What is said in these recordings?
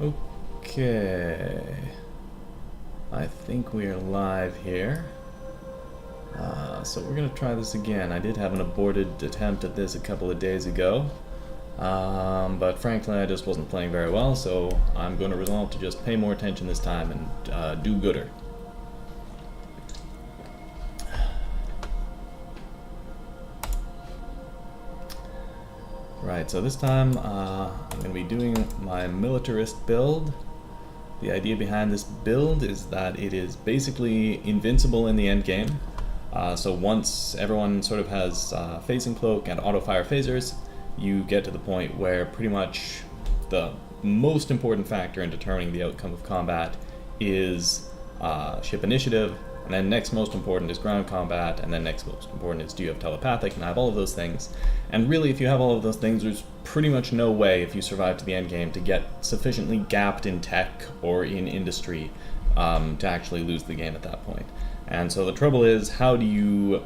Okay. I think we are live here. So we're going to try this again. I did have an aborted attempt at this a couple of days ago. But frankly I just wasn't playing very well, so I'm going to resolve to just pay more attention this time and do gooder. Right, so this time I'm going to be doing my Militarist build. The idea behind this build is that it is basically invincible in the end game. So once everyone sort of has phasing cloak and auto-fire phasers, you get to the point where pretty much the most important factor in determining the outcome of combat is ship initiative, and then next most important is ground combat, and then next most important is do you have telepathic, and I have all of those things. And really, if you have all of those things, there's pretty much no way, if you survive to the end game, to get sufficiently gapped in tech or in industry to actually lose the game at that point. And so the trouble is, how do you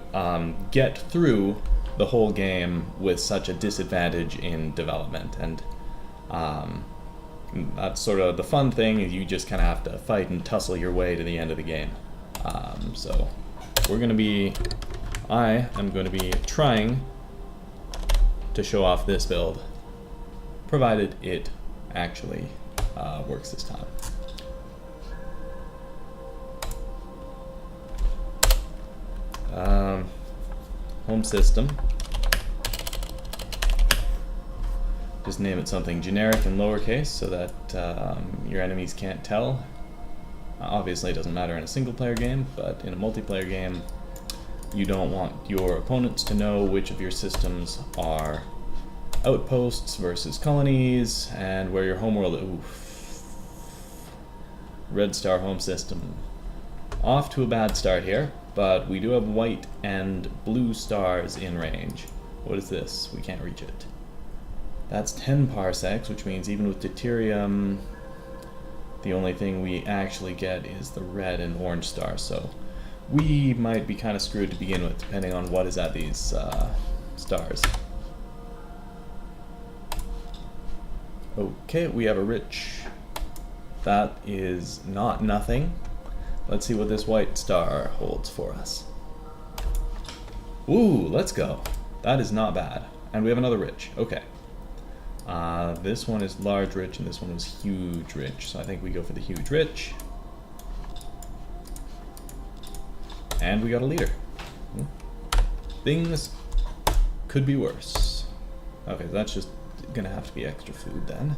get through the whole game with such a disadvantage in development? And that's sort of the fun thing, is you just kind of have to fight and tussle your way to the end of the game. So I am going to be trying to show off this build, provided it actually works this time. Home system. Just name it something generic and lowercase so that your enemies can't tell. Obviously it doesn't matter in a single player game, but in a multiplayer game you don't want your opponents to know which of your systems are outposts versus colonies and where your homeworld. Oof. Red star home system. Off to a bad start here, but we do have white and blue stars in range. What is this? We can't reach it. That's 10 parsecs, which means even with deuterium, the only thing we actually get is the red and orange stars, so we might be kind of screwed to begin with, depending on what is at these stars. Okay, we have a rich. That is not nothing. Let's see what this white star holds for us. Ooh, let's go. That is not bad. And we have another rich. Okay. This one is large rich and this one was huge rich. So I think we go for the huge rich. And we got a leader. Things could be worse. Okay, that's just gonna have to be extra food then.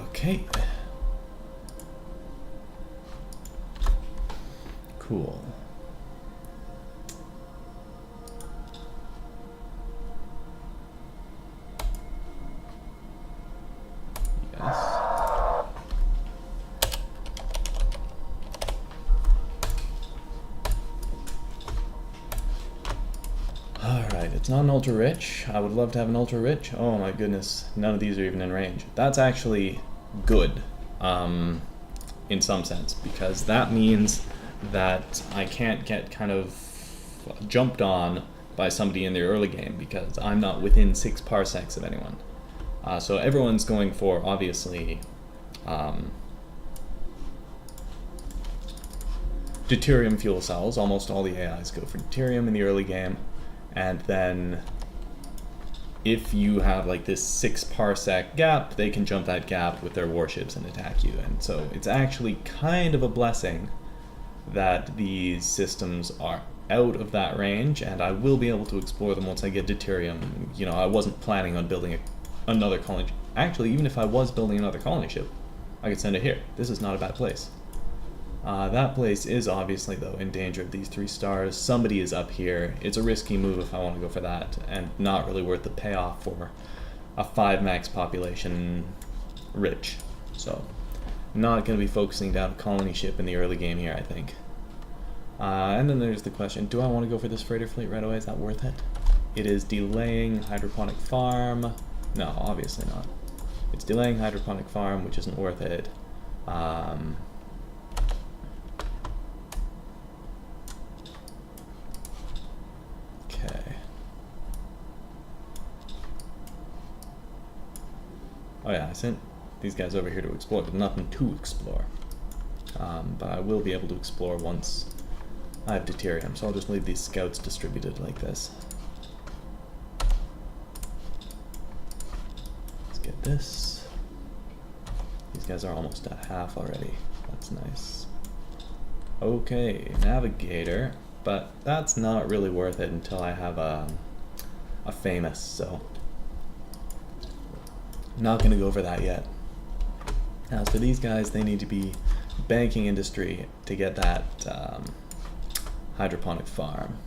Okay. Cool. Yes. Alright, it's not an ultra rich. I would love to have an ultra rich. Oh my goodness, none of these are even in range. That's actually good, in some sense, because that means that I can't get kind of jumped on by somebody in the early game because I'm not within 6 parsecs of anyone. So everyone's going for, obviously, deuterium fuel cells. Almost all the AIs go for deuterium in the early game, and then if you have like this 6 parsec gap, they can jump that gap with their warships and attack you. And so it's actually kind of a blessing that these systems are out of that range, and I will be able to explore them once I get deuterium. You know, I wasn't planning on building another colony. Actually, even if I was building another colony ship, I could send it here. This is not a bad place. That place is obviously, though, in danger of these 3 stars. Somebody is up here. It's a risky move if I want to go for that, and not really worth the payoff for a 5 max population rich. So, not going to be focusing down a colony ship in the early game here, I think. And then there's the question, do I want to go for this freighter fleet right away? Is that worth it? It is delaying hydroponic farm. No, obviously not. It's delaying hydroponic farm, which isn't worth it. Okay. Oh yeah, I sent these guys over here to explore. There's nothing to explore. But I will be able to explore once I have deuterium, so I'll just leave these scouts distributed like this. Let's get this. These guys are almost at half already. That's nice. Okay, navigator, but that's not really worth it until I have a famous, so not going to go over that yet. As for these guys, they need to be banking industry to get that hydroponic farm.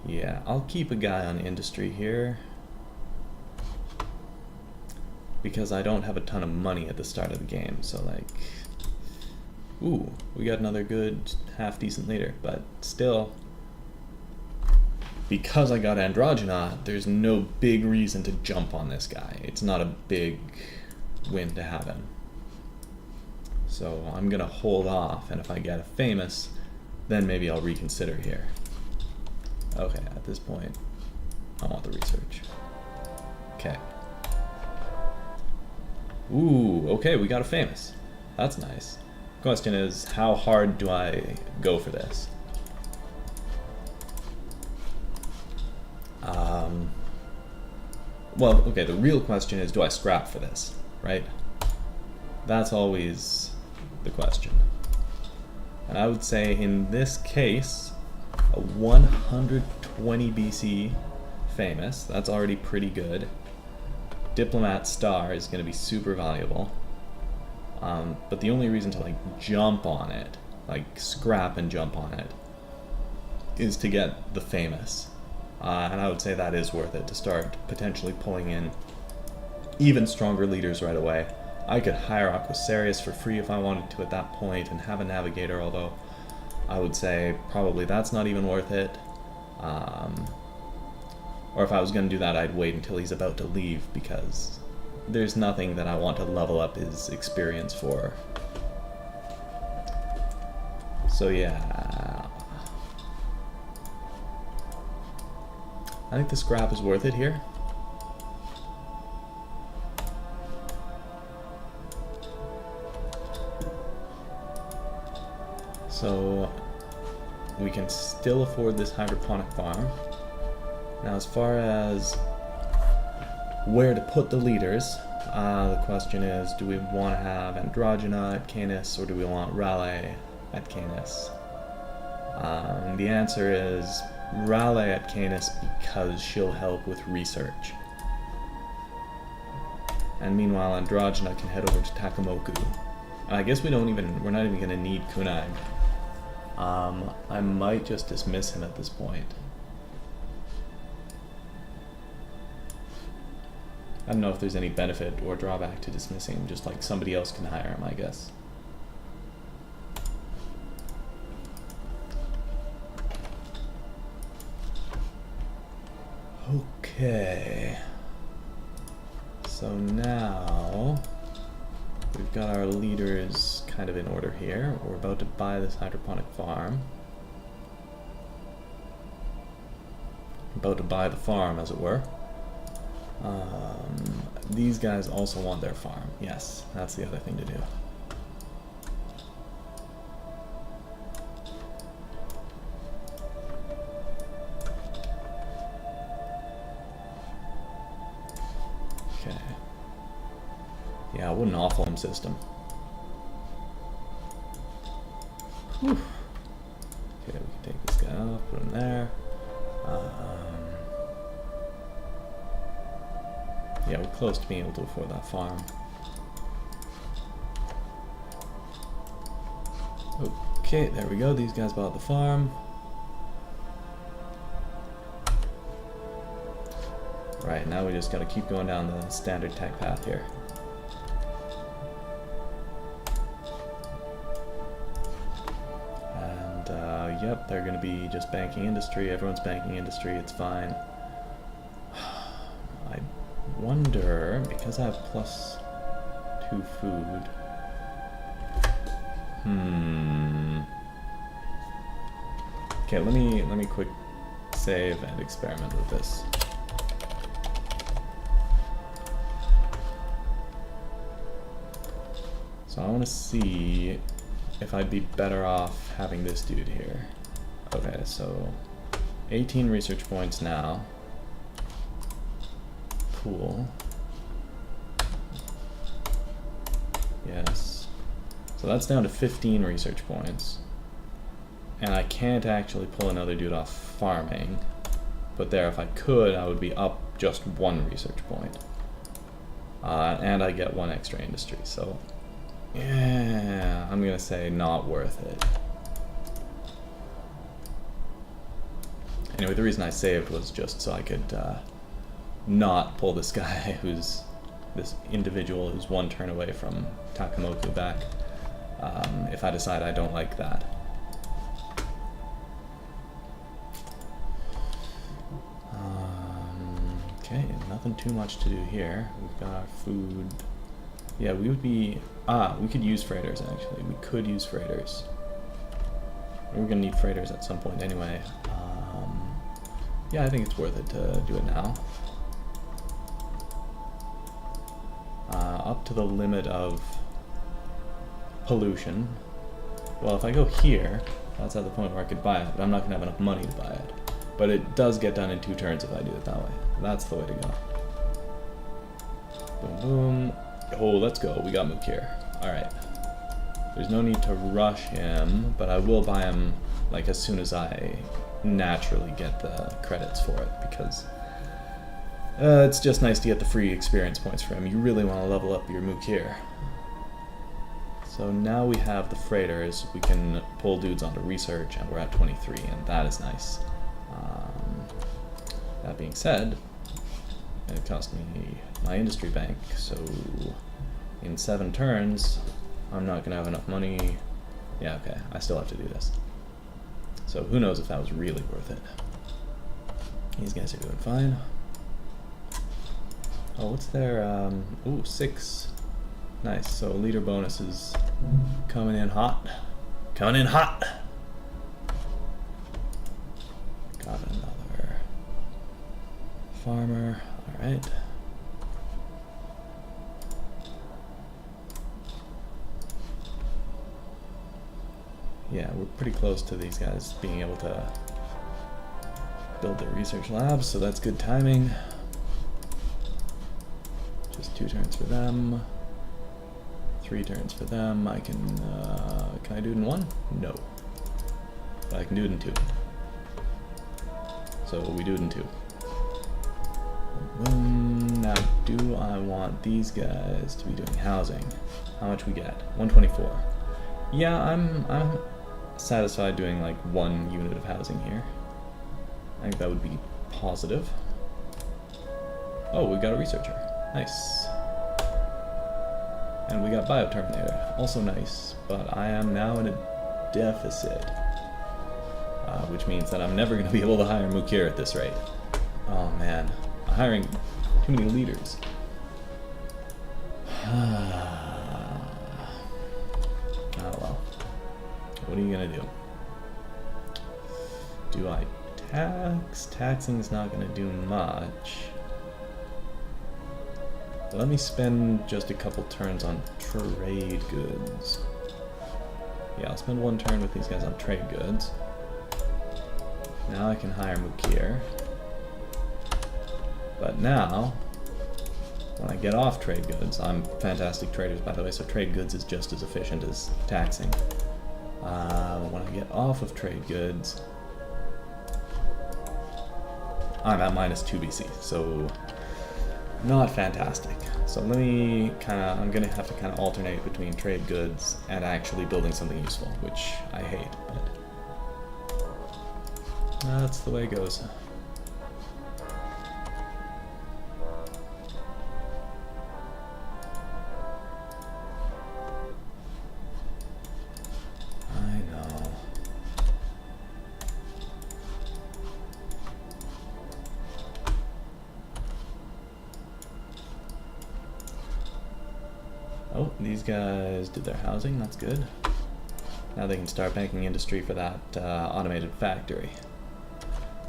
Yeah, I'll keep a guy on industry here because I don't have a ton of money at the start of the game, so like, ooh, we got another good half-decent leader, but still, because I got Androgyna, there's no big reason to jump on this guy. It's not a big win to have him. So I'm gonna hold off, and if I get a famous, then maybe I'll reconsider here. Okay, at this point, I want the research. Okay. Ooh, okay, we got a famous. That's nice. Question is, how hard do I go for this? Well, okay, the real question is, do I scrap for this, right? That's always the question. And I would say in this case, a 120 BC famous, that's already pretty good. Diplomat star is going to be super valuable. But the only reason to like jump on it, like scrap and jump on it, is to get the famous. And I would say that is worth it to start potentially pulling in even stronger leaders right away. I could hire Aquasarius for free if I wanted to at that point and have a navigator, although I would say probably that's not even worth it. Or if I was going to do that, I'd wait until he's about to leave, because there's nothing that I want to level up his experience for. So yeah, I think the scrap is worth it here. So we can still afford this hydroponic farm. Now as far as where to put the leaders, the question is, do we want to have Androgyna at Canis, or do we want Raleigh at Canis? The answer is Raleigh at Canis, because she'll help with research. And meanwhile, Androgyna can head over to Takamoku. I guess we're not even going to need Kunag. I might just dismiss him at this point. I don't know if there's any benefit or drawback to dismissing him, just like somebody else can hire him, I guess. Okay. So now we've got our leaders kind of in order here. We're about to buy this hydroponic farm. About to buy the farm, as it were. These guys also want their farm. Yes, that's the other thing to do. Okay. Yeah, what an awful home system. Whew. Okay, we can take this guy off, put him there. Yeah, we're close to being able to afford that farm. Okay, there we go. These guys bought the farm. Right, now we just gotta keep going down the standard tech path here. And, yep, they're gonna be just banking industry. Everyone's banking industry, it's fine. I wonder, because I have +2 food. Okay, let me quick save and experiment with this. So I want to see if I'd be better off having this dude here. Okay, so 18 research points now. Cool. Yes. So that's down to 15 research points. And I can't actually pull another dude off farming. But there, if I could, I would be up just 1 research point. And I get 1 extra industry, so... yeah, I'm gonna say not worth it. Anyway, the reason I saved was just so I could not pull this guy who's... this individual who's 1 turn away from Takamoku back, if I decide I don't like that. Okay, nothing too much to do here. We've got our food. Yeah, we would be... we could use freighters, actually. We could use freighters. We're gonna need freighters at some point anyway. Yeah, I think it's worth it to do it now. Up to the limit of pollution. Well, if I go here, that's at the point where I could buy it, but I'm not gonna have enough money to buy it. But it does get done in 2 turns if I do it that way. That's the way to go. Boom, boom. Oh, let's go. We got Mukir. Alright. There's no need to rush him, but I will buy him like as soon as I naturally get the credits for it, because it's just nice to get the free experience points for him. You really want to level up your Mukir. So now we have the freighters. We can pull dudes onto research, and we're at 23, and that is nice. That being said, it cost me my industry bank, so in 7 turns, I'm not going to have enough money. Yeah, okay, I still have to do this. So who knows if that was really worth it. These guys are doing fine. Oh, what's their, ooh, 6. Nice, so leader bonus is coming in hot. Coming in hot! Got another farmer, alright. Yeah, we're pretty close to these guys being able to build their research labs, so that's good timing. Just 2 turns for them. 3 turns for them. I can I do it in 1? No. But I can do it in 2. So we do it in 2. Now, do I want these guys to be doing housing? How much we get? 124. Yeah, I'm satisfied doing like 1 unit of housing here. I think that would be positive. Oh, we got a researcher. Nice. And we got Bioterminator. Also nice. But I am now in a deficit. Which means that I'm never going to be able to hire Mukir at this rate. Oh man. I'm hiring too many leaders. Oh well. What are you going to do? Do I tax? Taxing's not going to do much. Let me spend just a couple turns on trade goods. Yeah, I'll spend 1 turn with these guys on trade goods. Now I can hire Mukir. But now, when I get off trade goods, I'm fantastic traders by the way, so trade goods is just as efficient as taxing. When I get off of trade goods, I'm at -2 BC, so not fantastic. So let me I'm gonna have to alternate between trade goods and actually building something useful, which I hate, but that's the way it goes. Oh, these guys did their housing, that's good. Now they can start banking industry for that automated factory.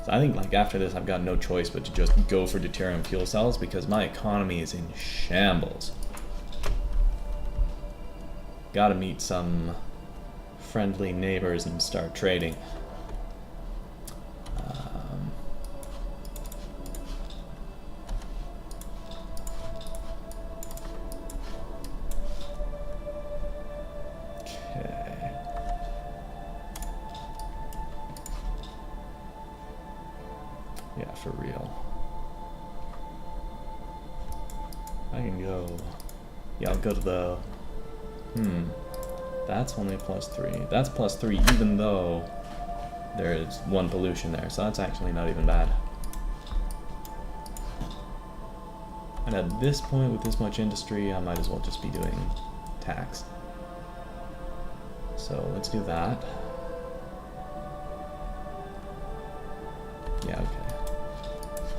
So I think after this I've got no choice but to just go for deuterium fuel cells because my economy is in shambles. Gotta meet some friendly neighbors and start trading. Okay. Yeah, for real. I can go... Yeah, I'll go to the... That's only +3. That's +3 even though there is 1 pollution there, so that's actually not even bad. And at this point, with this much industry, I might as well just be doing tax. So let's do that. Yeah, okay.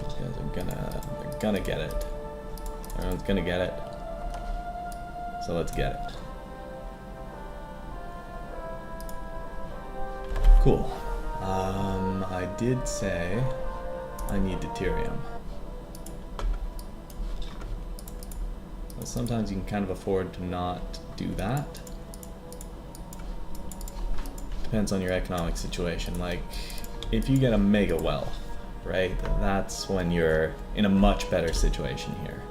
These guys are gonna get it. Everyone's gonna get it. So let's get it. Cool. I did say I need deuterium. Well, sometimes you can kind of afford to not do that. Depends on your economic situation. Like, if you get a mega well, right, that's when you're in a much better situation here.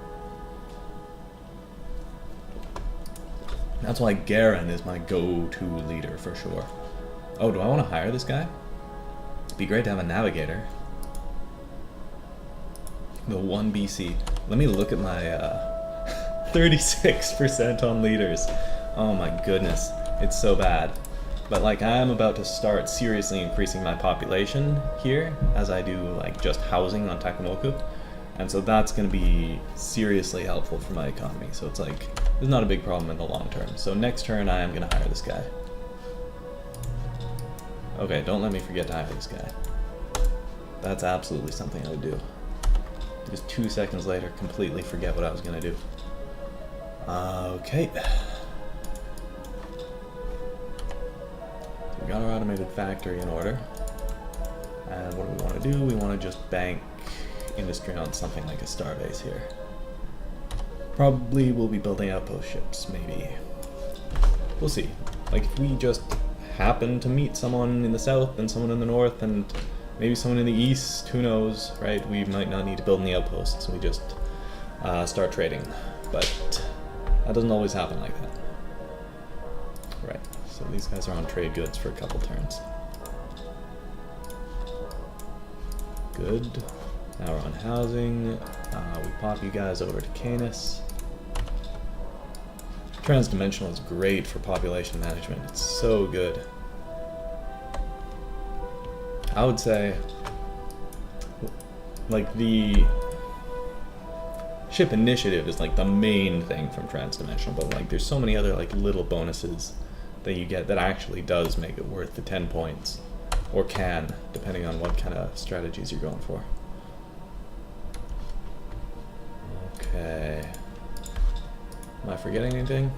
That's why Garen is my go-to leader for sure. Oh, do I want to hire this guy? It'd be great to have a navigator. The 1 BC. Let me look at my 36% on leaders. Oh my goodness, it's so bad. But like, I am about to start seriously increasing my population here, as I do like just housing on Takamoku. And so that's going to be seriously helpful for my economy. So it's like, it's not a big problem in the long term. So next turn I am going to hire this guy. Okay, don't let me forget to hire this guy. That's absolutely something I would do. Just 2 seconds later, completely forget what I was going to do. Okay. We got our automated factory in order. And what do we want to do? We want to just bank industry on something like a starbase here. Probably we'll be building outpost ships, maybe. We'll see. Like, if we just happen to meet someone in the south and someone in the north and maybe someone in the east, who knows, right? We might not need to build any outposts. We just start trading. But that doesn't always happen like that. Right, so these guys are on trade goods for a couple turns. Good. Now we're on housing. We pop you guys over to Canis. Transdimensional is great for population management. It's so good. I would say, like, the ship initiative is like the main thing from Transdimensional, but like there's so many other like little bonuses that you get that actually does make it worth the 10 points, or can, depending on what kind of strategies you're going for. Okay. Am I forgetting anything?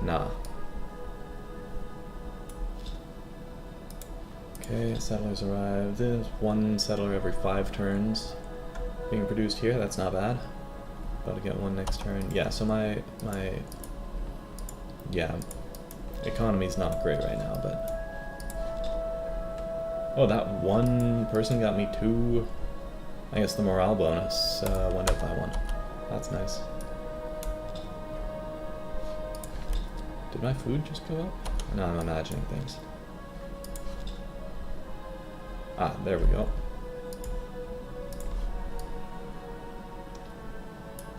Nah. Okay, settlers arrived. There's 1 settler every 5 turns being produced here. That's not bad. About to get 1 next turn. Yeah, so my economy's not great right now, but... Oh, that 1 person got me 2... I guess the morale bonus went up by 1. That's nice. Did my food just go up? No, I'm imagining things. Ah, there we go.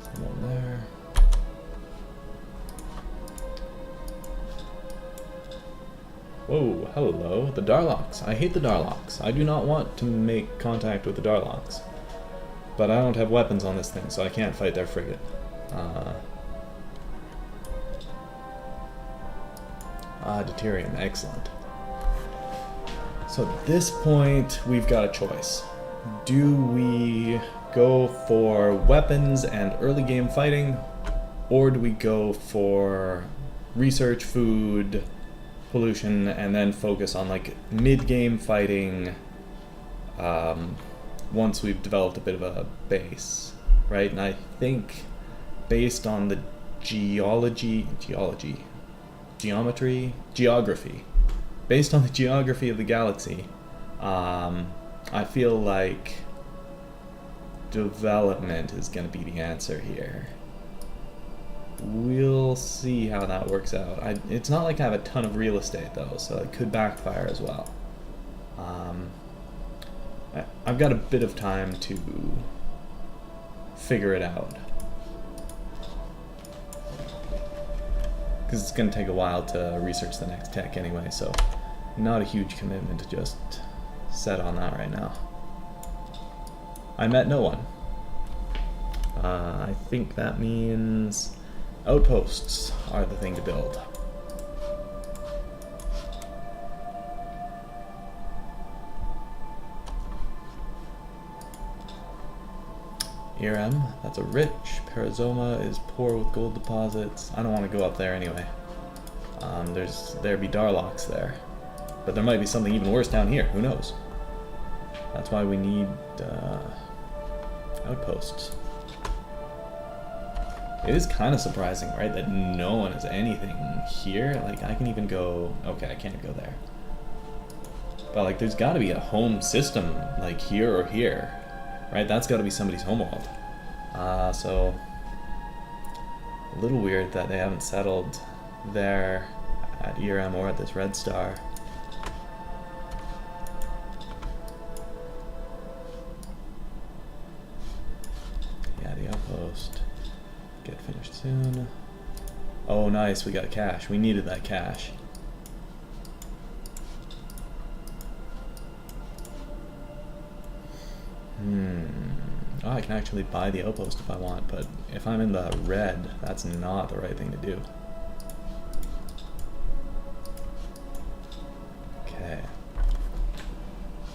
Someone there. Whoa, hello, the Darloks. I hate the Darloks. I do not want to make contact with the Darloks. But I don't have weapons on this thing, so I can't fight their frigate. Deuterium, excellent. So at this point, we've got a choice. Do we go for weapons and early game fighting, or do we go for research, food, pollution, and then focus on like mid-game fighting once we've developed a bit of a base, right? And I think based on the geology, geography. Based on the geography of the galaxy, I feel like development is going to be the answer here. We'll see how that works out. It's not like I have a ton of real estate though, so it could backfire as well. I've got a bit of time to figure it out. Because it's going to take a while to research the next tech anyway, so not a huge commitment to just set on that right now. I met no one. I think that means outposts are the thing to build. Irem, that's a rich. Perizoma is poor with gold deposits. I don't want to go up there anyway. There'd be Darloks there. But there might be something even worse down here, who knows? That's why we need outposts. It is kind of surprising, right, that no one has anything here. Like, I can even go... Okay, I can't go there. But, like, there's got to be a home system, like, here or here. Right, that's got to be somebody's homeworld. So a little weird that they haven't settled there at Irem or at this red star. Yeah, the outpost. Get finished soon. Oh, nice, we got cash. We needed that cash. Oh, I can actually buy the outpost if I want, but if I'm in the red, that's not the right thing to do. Okay.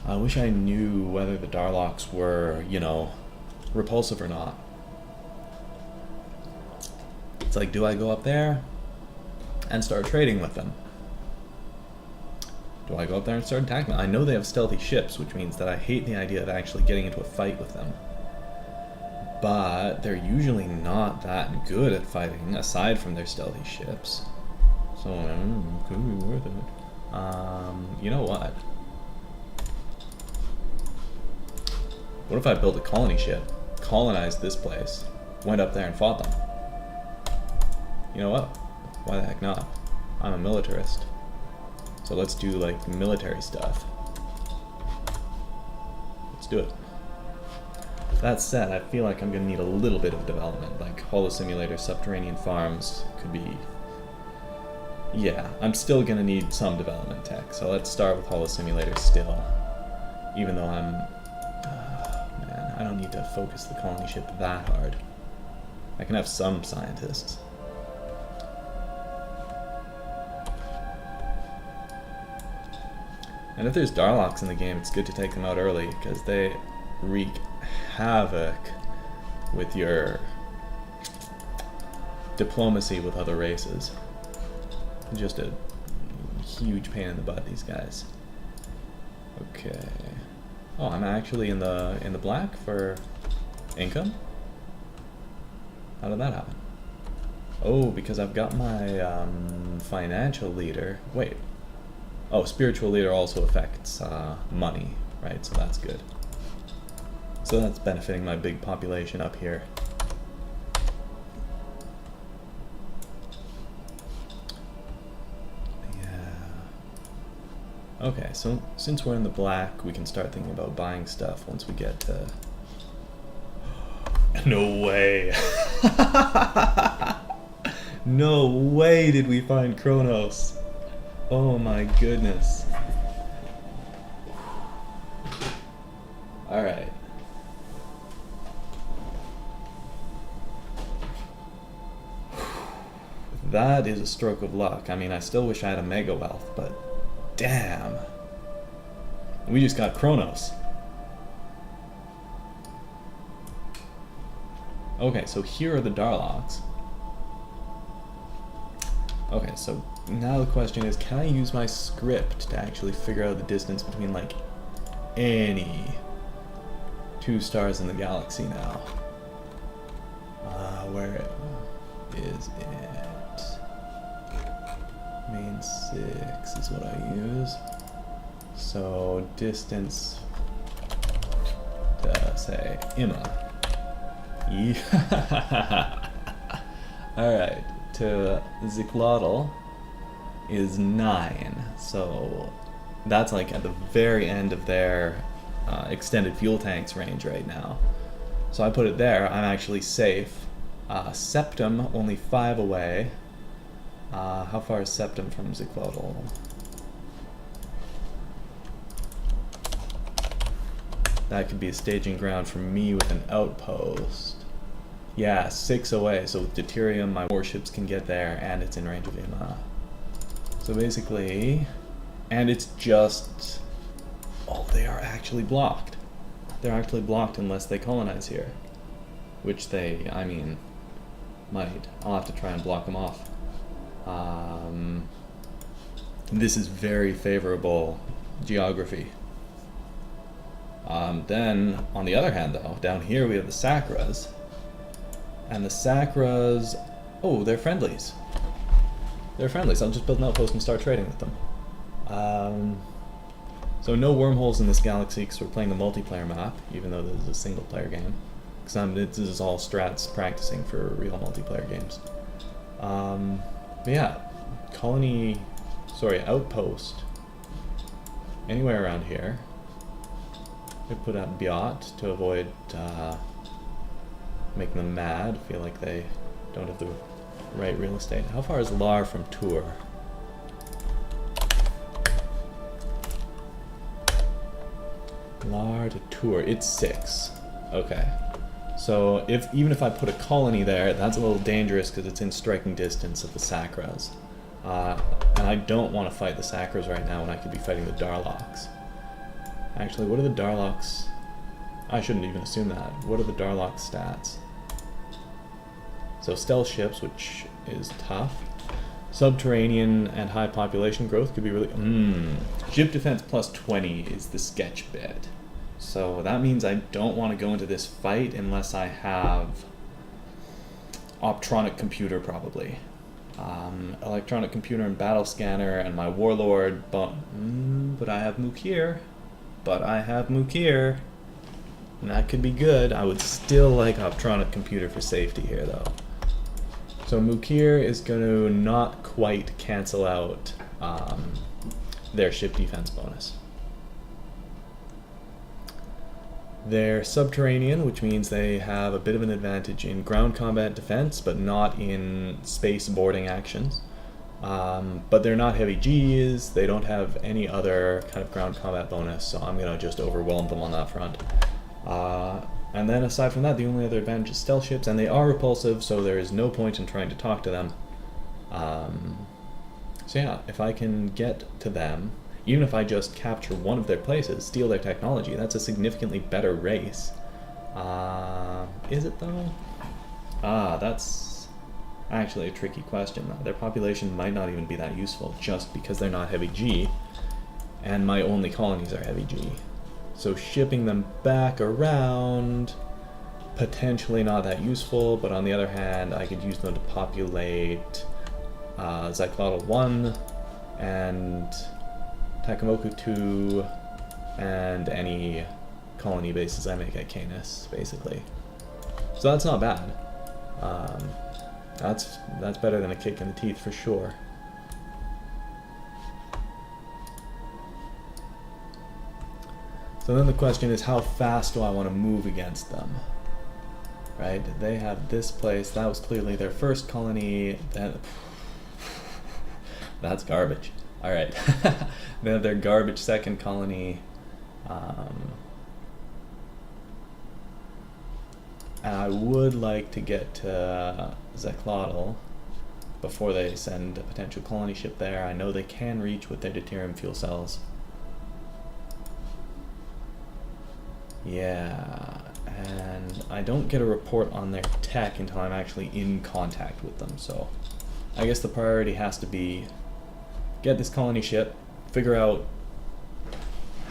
I wish I knew whether the Darloks were, you know, repulsive or not. It's like, do I go up there and start trading with them? Do I go up there and start attacking them? I know they have stealthy ships, which means that I hate the idea of actually getting into a fight with them. But they're usually not that good at fighting, aside from their stealthy ships. So, it could be worth it. You know what? What if I built a colony ship, colonized this place, went up there and fought them? You know what? Why the heck not? I'm a militarist. So let's do, like, military stuff. Let's do it. That said, I feel like I'm going to need a little bit of development, like holo simulator, subterranean farms could be... Yeah, I'm still going to need some development tech, so let's start with holo simulator still. Even though I'm... man, I don't need to focus the colony ship that hard. I can have some scientists. And if there's Darloks in the game, it's good to take them out early, because they wreak havoc with your diplomacy with other races. Just a huge pain in the butt, these guys. Okay. Oh, I'm actually in the black for income? How did that happen? Oh, because I've got my financial leader. Wait. Oh, spiritual leader also affects money, right? So that's good. So that's benefiting my big population up here. Yeah. Okay, so since we're in the black, we can start thinking about buying stuff once we get to... No way! No way did we find Kronos! Oh my goodness. Alright. That is a stroke of luck. I mean, I still wish I had a mega wealth, but damn. We just got Kronos. Okay, so here are the Darloks. Okay, so now the question is, can I use my script to actually figure out the distance between, like, any 2 stars in the galaxy now? Where is it? Main 6 is what I use. So distance to say Imma. Yeah. Alright, to Zyklotl is 9. So that's like at the very end of their extended fuel tanks range right now. So I put it there. I'm actually safe. Septum, only 5 away. How far is Septum from Zyklotl? That could be a staging ground for me with an outpost. Yeah, 6 away. So with deuterium, my warships can get there, and it's in range of Imma. So basically, and it's just... Oh, they are actually blocked. They're actually blocked unless they colonize here. Which they, I mean, might. I'll have to try and block them off. This is very favorable geography. Then, on the other hand though, down here we have the Sacras. And the Sacras, oh, they're friendlies. They're friendlies. I'll just build an outpost and start trading with them. So no wormholes in this galaxy because we're playing the multiplayer map, even though this is a single player game. Because this is all strats practicing for real multiplayer games. But yeah, outpost, anywhere around here. I put out Biot to avoid making them mad, feel like they don't have the right real estate. How far is Lar from Tour? Lar to Tour, it's 6. Okay. So even if I put a colony there, that's a little dangerous because it's in striking distance of the Sacras. And I don't want to fight the Sacras right now when I could be fighting the Darloks. Actually, what are the Darloks? I shouldn't even assume that. What are the Darloks stats? So stealth ships, which is tough. Subterranean and high population growth could be really... Ship defense plus 20 is the sketch bit. So that means I don't want to go into this fight unless I have Optronic computer, probably. Electronic computer and battle scanner and my warlord, but I have Mukir. And that could be good. I would still like Optronic computer for safety here, though. So Mukir is going to not quite cancel out their ship defense bonus. They're subterranean, which means they have a bit of an advantage in ground combat defense, but not in space boarding actions. But they're not heavy Gs, they don't have any other kind of ground combat bonus, so I'm going to just overwhelm them on that front. And then aside from that, the only other advantage is stealth ships, and they are repulsive, so there is no point in trying to talk to them. So yeah, if I can get to them, even if I just capture one of their places, steal their technology, that's a significantly better race. Is it though? That's actually a tricky question though. Their population might not even be that useful just because they're not heavy G, and my only colonies are heavy G. So shipping them back around, potentially not that useful, but on the other hand, I could use them to populate Zyklotl 1 and Takamoku 2 and any colony bases I make at Canis, basically. So that's not bad. That's better than a kick in the teeth for sure. So then the question is, how fast do I want to move against them? Right? They have this place. That was clearly their first colony. That's garbage. All right. They have their garbage second colony. And I would like to get to Zyklotl before they send a potential colony ship there. I know they can reach with their deuterium fuel cells. Yeah, and I don't get a report on their tech until I'm actually in contact with them, so I guess the priority has to be get this colony ship, figure out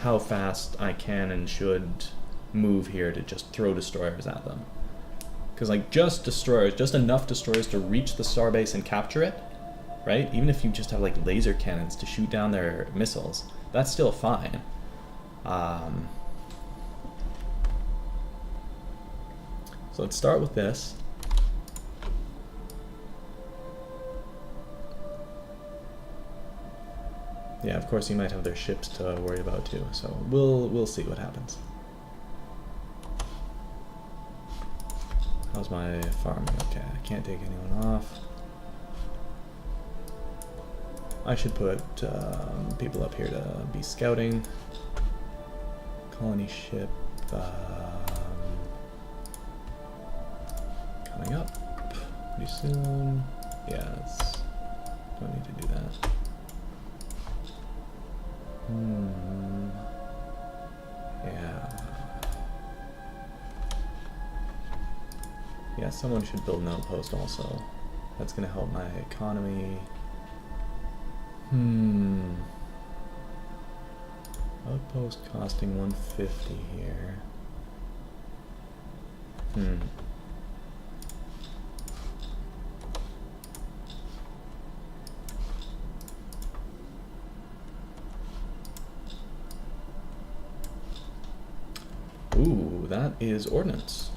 how fast I can and should move here to just throw destroyers at them. Because like just destroyers, just enough destroyers to reach the starbase and capture it, right? Even if you just have like laser cannons to shoot down their missiles, that's still fine. So let's start with this. Yeah, of course you might have their ships to worry about too, so we'll see what happens. How's my farming? Okay, I can't take anyone off. I should put people up here to be scouting. Colony ship coming up pretty soon. Yeah, don't need to do that. Yeah. Yeah, someone should build an outpost also. That's gonna help my economy. Outpost costing 150 here. Ooh, that is ordnance.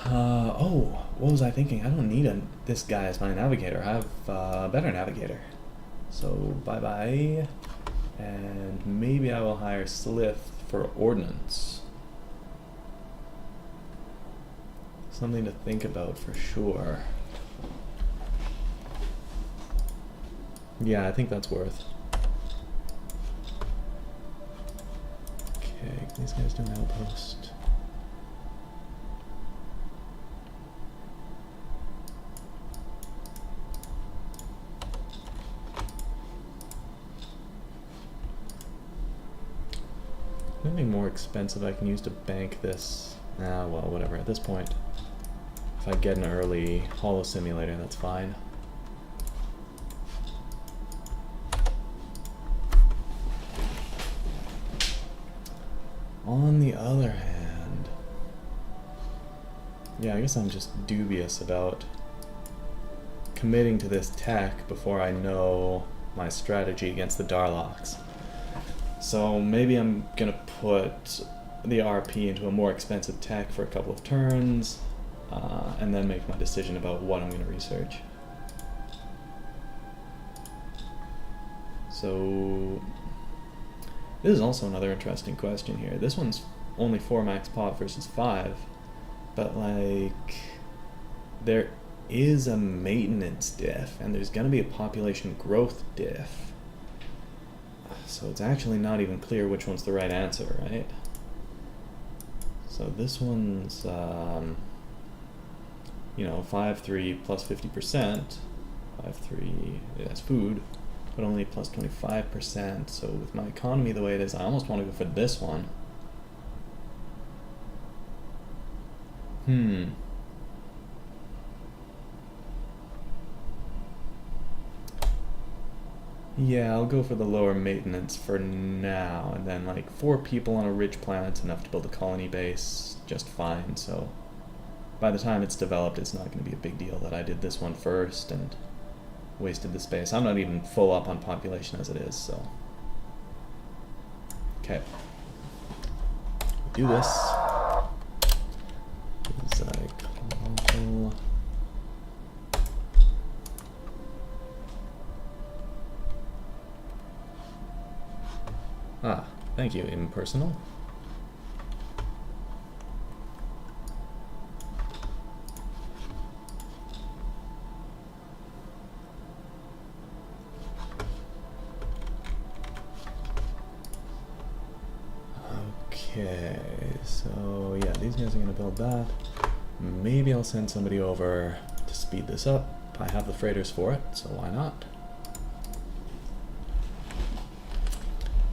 Oh, what was I thinking? I don't need this guy as my navigator. I have a better navigator. So, bye-bye. And maybe I will hire Slith for ordnance. Something to think about for sure. Yeah, I think that's worth. Okay, can these guys do an outpost? Anything more expensive I can use to bank this? Well, whatever. At this point, if I get an early holo simulator, that's fine. On the other hand, yeah, I guess I'm just dubious about committing to this tech before I know my strategy against the Darloks. So maybe I'm gonna put the RP into a more expensive tech for a couple of turns, and then make my decision about what I'm gonna research. So this is also another interesting question here. This one's only 4 max pop versus 5, but like there is a maintenance diff and there's gonna be a population growth diff. So it's actually not even clear which one's the right answer, right? So this one's, 5-3 plus 50%. 5-3, that's food, but only plus 25%. So with my economy the way it is, I almost want to go for this one. Yeah, I'll go for the lower maintenance for now, and then like 4 people on a rich planet's enough to build a colony base just fine, so by the time it's developed it's not going to be a big deal that I did this one first and wasted the space. I'm not even full up on population as it is, so. Okay. Do this. Thank you, impersonal. Okay, so yeah, these guys are gonna build that. Maybe I'll send somebody over to speed this up. I have the freighters for it, so why not?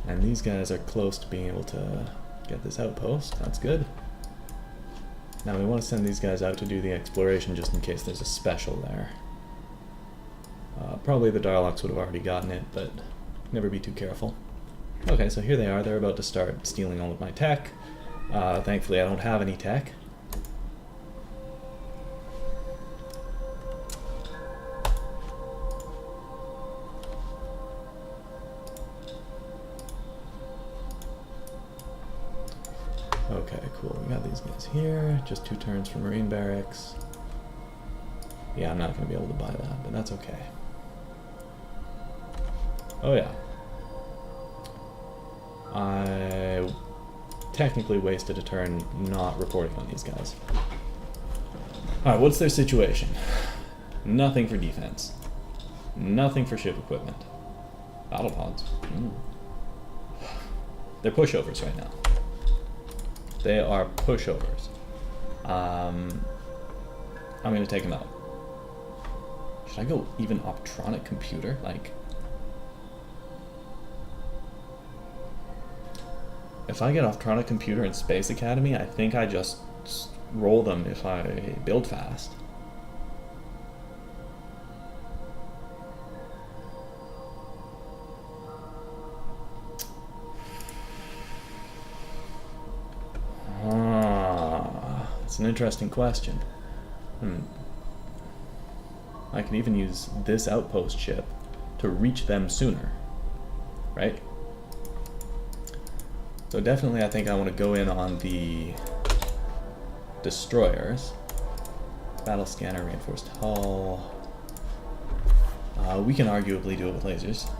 And these guys are close to being able to get this outpost. That's good. Now we want to send these guys out to do the exploration just in case there's a special there. Probably the Darloks would have already gotten it, but never be too careful. Okay, so here they are. They're about to start stealing all of my tech. Thankfully I don't have any tech. Okay, cool. We got these guys here. Just 2 turns for Marine Barracks. Yeah, I'm not going to be able to buy that, but that's okay. Oh yeah. I technically wasted a turn not reporting on these guys. Alright, what's their situation? Nothing for defense. Nothing for ship equipment. Battle pods. They're pushovers right now. They are pushovers. I'm going to take them out. Should I go even optronic computer? Like, if I get optronic computer in Space Academy, I think I just roll them if I build fast. It's an interesting question. I can even use this outpost ship to reach them sooner, right? So definitely I think I want to go in on the destroyers. Battle scanner, reinforced hull. We can arguably do it with lasers.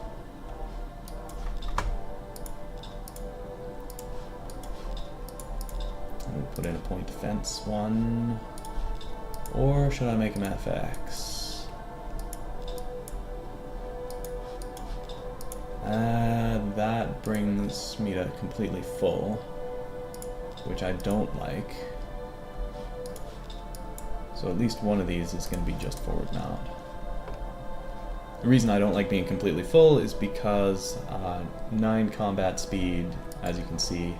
We'll put in a point defense one. Or should I make them FX? That brings me to completely full, which I don't like. So at least one of these is going to be just forward mount. The reason I don't like being completely full is because 9 combat speed, as you can see,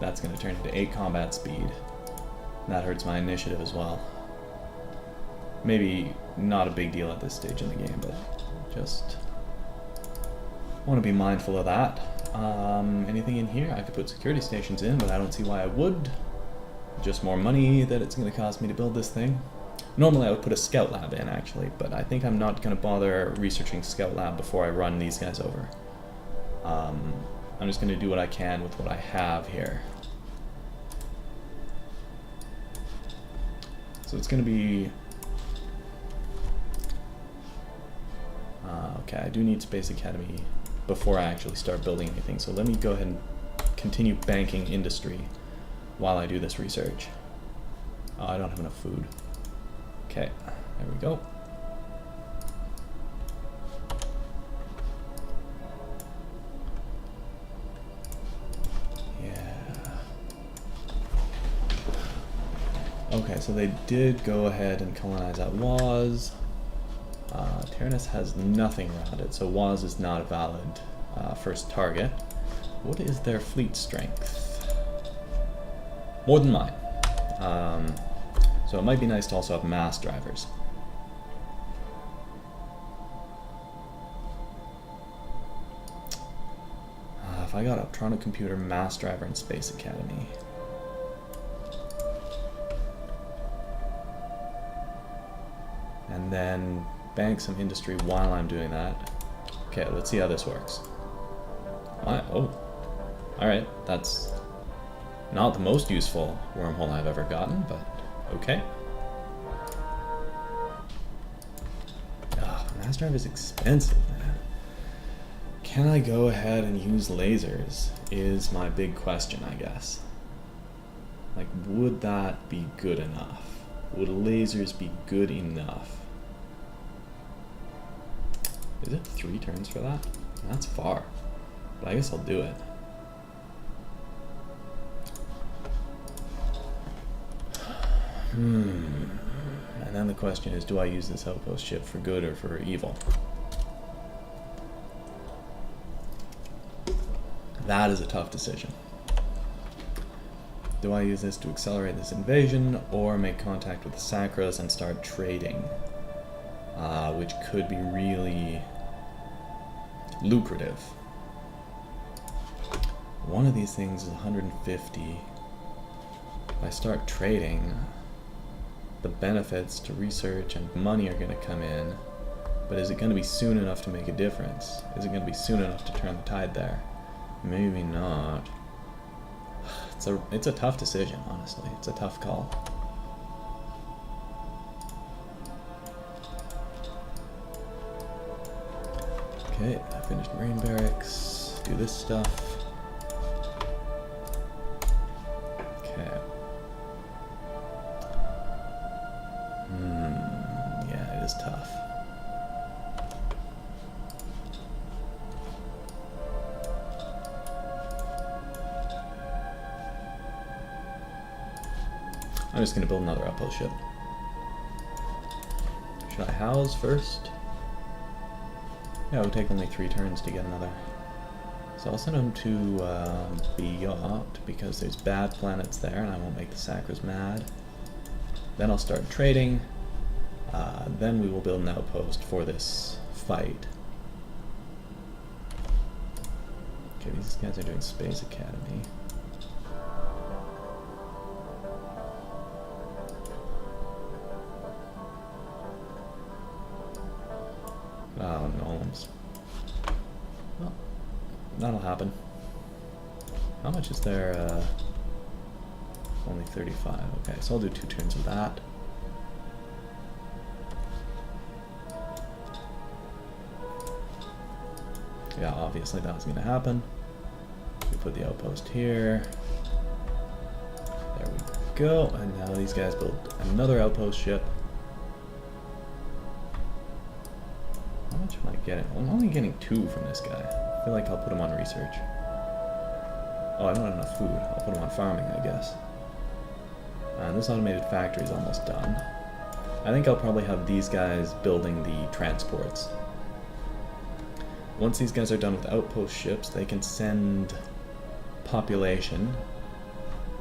that's going to turn into 8 combat speed. That hurts my initiative as well. Maybe not a big deal at this stage in the game, but just want to be mindful of that. Anything in here? I could put security stations in, but I don't see why I would. Just more money that it's going to cost me to build this thing. Normally I would put a scout lab in, actually, but I think I'm not going to bother researching scout lab before I run these guys over. I'm just going to do what I can with what I have here. So it's going to be... okay, I do need Space Academy before I actually start building anything, so let me go ahead and continue banking industry while I do this research. Oh, I don't have enough food. Okay, there we go. Yeah. Okay, so they did go ahead and colonize at Waz. Tyrannus has nothing around it, so Waz is not a valid first target. What is their fleet strength? More than mine. So it might be nice to also have mass drivers. If I got Optronic Computer, mass driver, and Space Academy. And then bank some industry while I'm doing that. Okay, let's see how this works. Oh, alright, that's not the most useful wormhole I've ever gotten, but okay. Mass drive is expensive, man. Can I go ahead and use lasers is my big question, I guess. Like, would that be good enough? Would lasers be good enough? Is it 3 turns for that? That's far. But I guess I'll do it. And then the question is, do I use this outpost ship for good or for evil? That is a tough decision. Do I use this to accelerate this invasion or make contact with the Sacras and start trading? Which could be really lucrative. One of these things is 150. If I start trading, the benefits to research and money are going to come in, but is it going to be soon enough to make a difference? Is it going to be soon enough to turn the tide there? Maybe not. It's It's a tough decision, honestly. It's a tough call. Okay, I finished Marine Barracks. Do this stuff. Okay. Yeah, it is tough. I'm just gonna build another outpost ship. Should I house first? Yeah, it would take only 3 turns to get another. So I'll send him to Biot because there's bad planets there and I won't make the Sacras mad. Then I'll start trading. Then we will build an outpost for this fight. Okay, these guys are doing Space Academy. Oh, gnomes. Well, that'll happen. How much is there? Only 35. Okay, so I'll do 2 turns of that. Yeah, obviously that was going to happen. We put the outpost here. There we go. And now these guys build another outpost ship. How much am I getting? Well, I'm only getting 2 from this guy. I feel like I'll put him on research. Oh, I don't have enough food. I'll put him on farming, I guess. And this automated factory is almost done. I think I'll probably have these guys building the transports. Once these guys are done with outpost ships, they can send population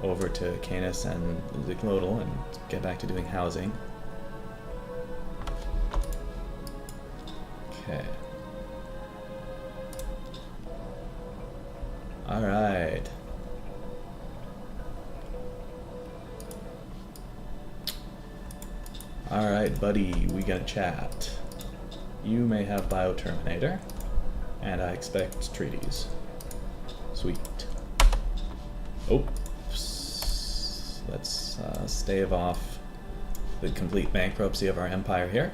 over to Canis and Zyklodal and get back to doing housing. Okay. Alright. Alright, buddy, we gotta chat. You may have Bioterminator, and I expect treaties. Sweet. Oops. Let's stave off the complete bankruptcy of our empire here.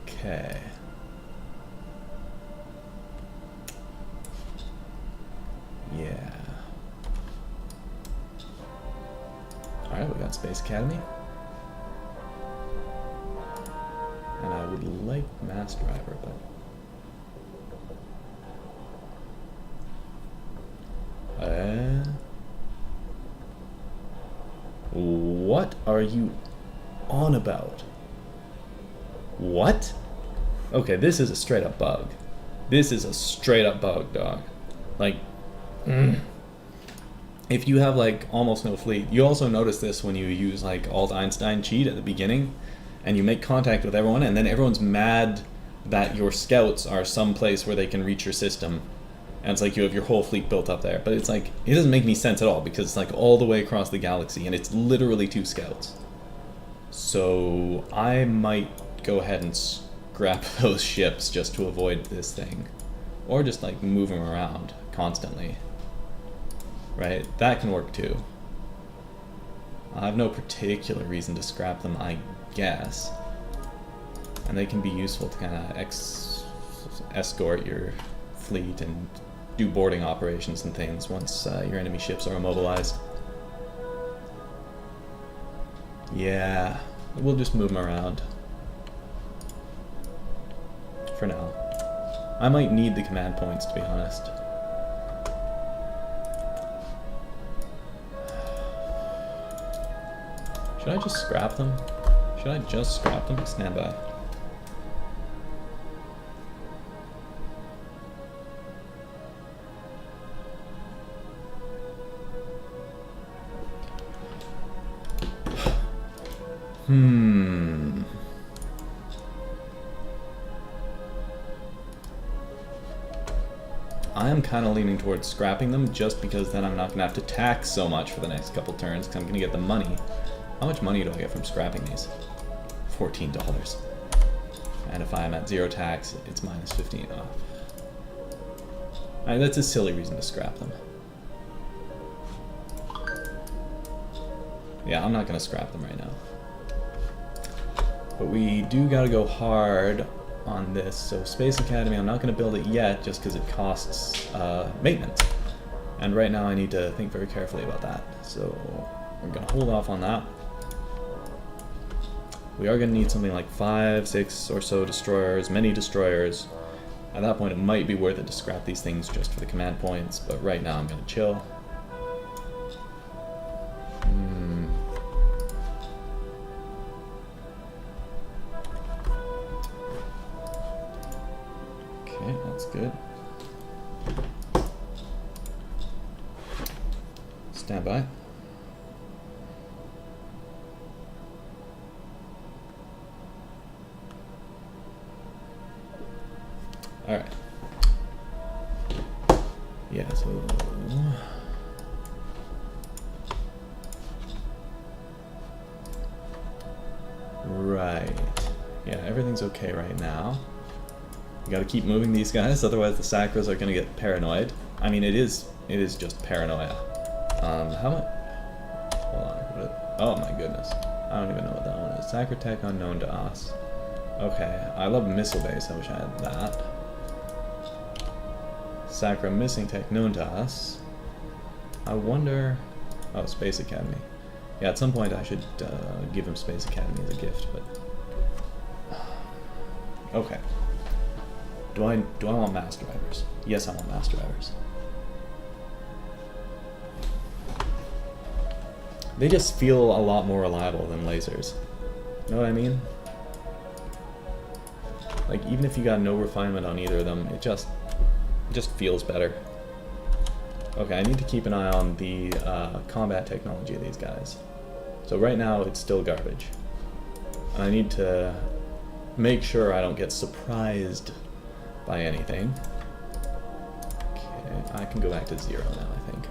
Okay. Yeah. Alright, we got Space Academy. And I would like Mass Driver, but... what are you on about? What? Okay, this is a straight up bug. This is a straight up bug, dog. Like, if you have like almost no fleet, you also notice this when you use like Alt Einstein cheat at the beginning, and you make contact with everyone, and then everyone's mad that your scouts are someplace where they can reach your system, and it's like you have your whole fleet built up there. But it's like, it doesn't make any sense at all, because it's like all the way across the galaxy, and it's literally 2 scouts. So I might go ahead and scrap those ships just to avoid this thing, or just like move them around constantly. Right? That can work too. I have no particular reason to scrap them, I guess. And they can be useful to kind of escort your fleet and do boarding operations and things once your enemy ships are immobilized. Yeah, we'll just move them around. For now. I might need the command points, to be honest. Should I just scrap them? Should I just scrap them? Stand by. I am kind of leaning towards scrapping them just because then I'm not going to have to tax so much for the next couple turns because I'm going to get the money. How much money do I get from scrapping these? $14. And if I'm at 0 tax, it's minus 15 off. That's a silly reason to scrap them. Yeah, I'm not going to scrap them right now. But we do got to go hard on this. So Space Academy, I'm not going to build it yet just because it costs maintenance. And right now I need to think very carefully about that. So we're going to hold off on that. We are going to need something like 5, 6 or so destroyers, many destroyers. At that point it might be worth it to scrap these things just for the command points, but right now I'm going to chill. Okay, that's good. Stand by. Alright. Yeah, so... Right. Yeah, everything's okay right now. We gotta keep moving these guys, otherwise the Sacras are gonna get paranoid. I mean, it is just paranoia. How much? Hold on. Oh my goodness. I don't even know what that one is. Sacra tech unknown to us. Okay, I love missile base. I wish I had that. Sacra missing tech known to us. I wonder... Oh, Space Academy. Yeah, at some point I should give him Space Academy as a gift, but... Okay. Do I want mass drivers? Yes, I want mass drivers. They just feel a lot more reliable than lasers. You know what I mean? Like, even if you got no refinement on either of them, it just feels better. Okay, I need to keep an eye on the combat technology of these guys. So right now, it's still garbage. And I need to make sure I don't get surprised by anything. Okay, I can go back to 0 now, I think.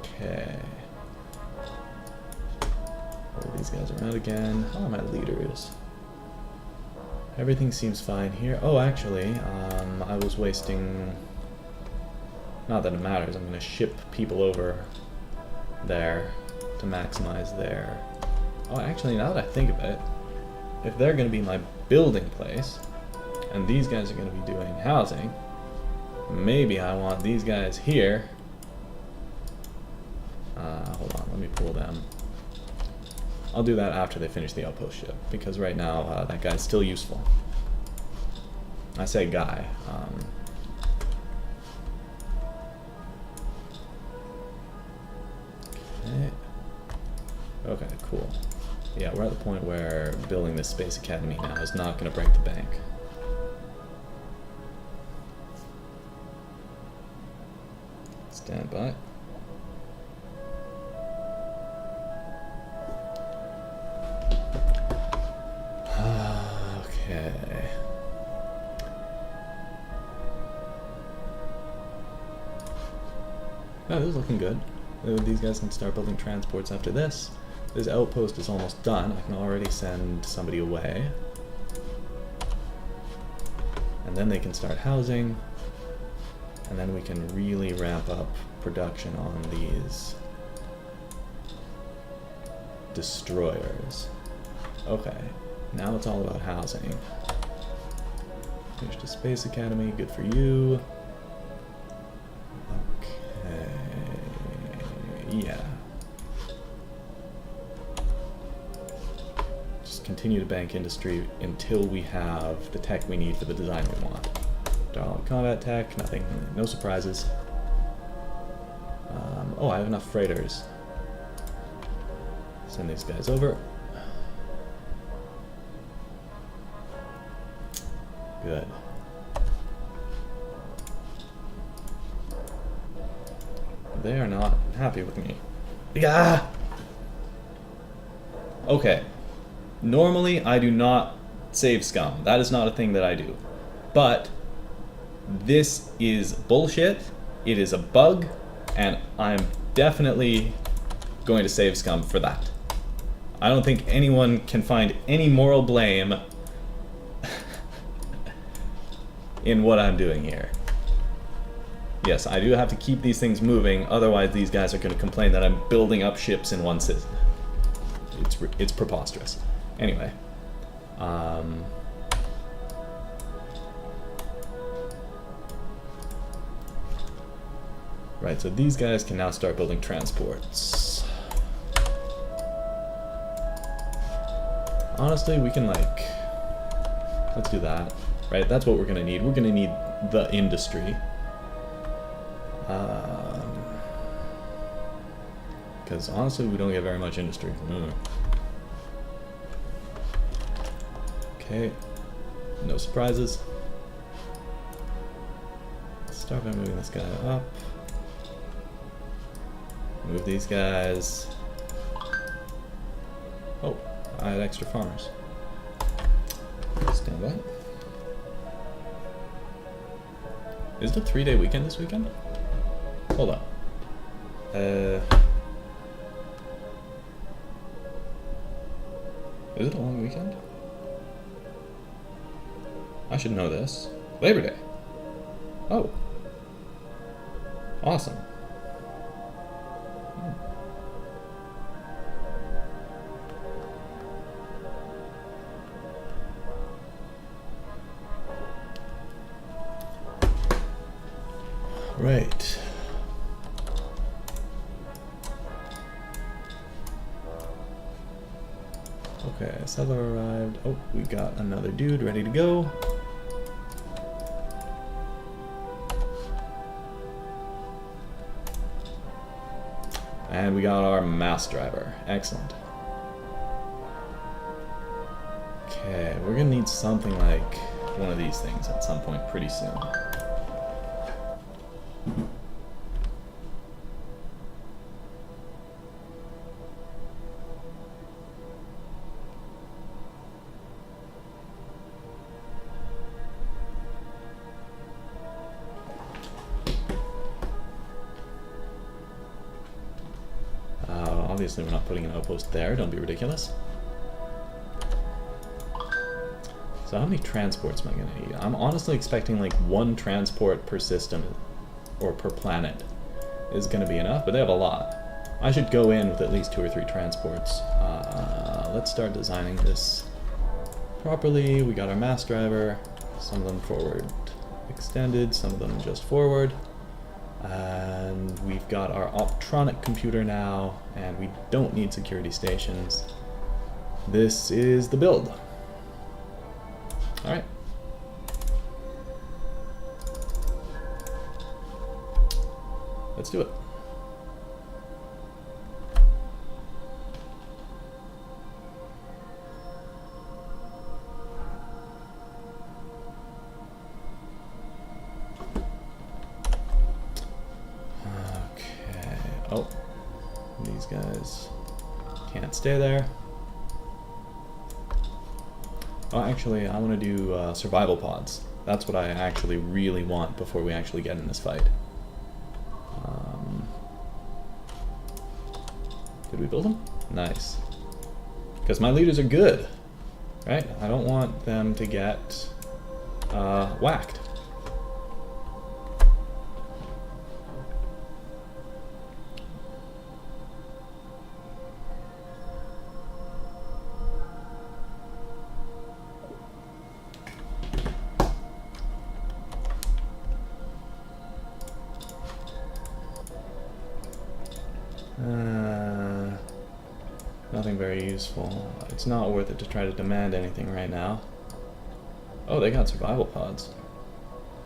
Okay. Roll these guys around again. How are my leaders? Everything seems fine here. Oh, actually, I was wasting... Not that it matters, I'm going to ship people over there to maximize their... Oh, actually, now that I think of it, if they're going to be my building place, and these guys are going to be doing housing, maybe I want these guys here. Hold on, let me pull them. I'll do that after they finish the outpost ship, because right now that guy's still useful. I say guy. Okay, cool. Yeah, we're at the point where building this Space Academy now is not going to break the bank. Stand by. Okay. Oh, this is looking good. These guys can start building transports after this. This outpost is almost done. I can already send somebody away. And then they can start housing. And then we can really ramp up production on these destroyers. Okay, now it's all about housing. Finish the Space Academy, good for you. Okay, yeah. Just continue to bank industry until we have the tech we need for the design we want. Darlok combat tech, nothing, no surprises. Oh, I have enough freighters. Send these guys over. Good. They are not happy with me. Yeah. Okay. Normally, I do not save scum. That is not a thing that I do. But this is bullshit. It is a bug, and I'm definitely going to save scum for that. I don't think anyone can find any moral blame in what I'm doing here. Yes, I do have to keep these things moving, otherwise these guys are going to complain that I'm building up ships in one system. It's preposterous. Anyway. Right, so these guys can now start building transports. Honestly, we can like... Let's do that. Right, that's what we're going to need. We're going to need the industry. Because honestly, we don't get very much industry. Okay, no surprises. Let's start by moving this guy up. Move these guys. Oh, I had extra farmers. Stand by. Is it a 3-day weekend this weekend? Hold up. Is it a long weekend? I should know this. Labor Day. Oh. Awesome. Right. Okay, settler arrived. Oh, we got another dude ready to go. And we got our mass driver. Excellent. Okay, we're gonna need something like one of these things at some point pretty soon. Obviously we're not putting an outpost there, don't be ridiculous. So how many transports am I going to need? I'm honestly expecting like 1 transport per system, or per planet, is going to be enough, but they have a lot. I should go in with at least 2 or 3 transports. Let's start designing this properly. We got our mass driver, some of them forward extended, some of them just forward. And we've got our optronic computer now, and we don't need security stations. This is the build. Alright. Let's do it. Oh, these guys can't stay there. Oh, actually, I want to do survival pods. That's what I actually really want before we actually get in this fight. Did we build them? Nice. Because my leaders are good, right? I don't want them to get whacked. Nothing very useful. It's not worth it to try to demand anything right now. Oh, they got survival pods.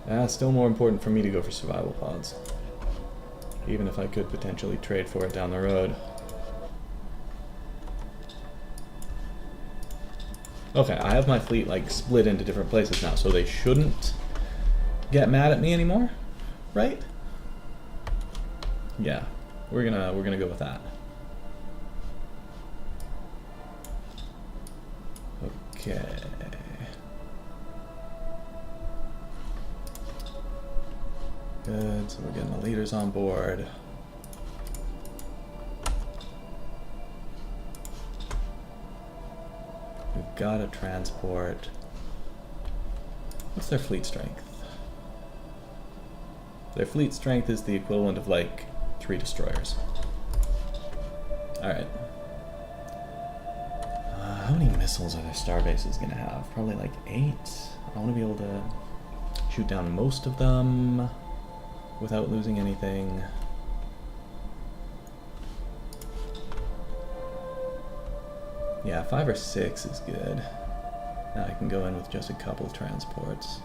Yeah, still more important for me to go for survival pods. Even if I could potentially trade for it down the road. Okay, I have my fleet like split into different places now, so they shouldn't get mad at me anymore, right? Yeah, we're gonna go with that. Okay. Good, so we're getting the leaders on board. We've got a transport. What's their fleet strength? Their fleet strength is the equivalent of like 3 destroyers. Alright. How many missiles are their star bases going to have? Probably like 8. I want to be able to shoot down most of them without losing anything. Yeah, 5 or 6 is good. Now I can go in with just a couple of transports.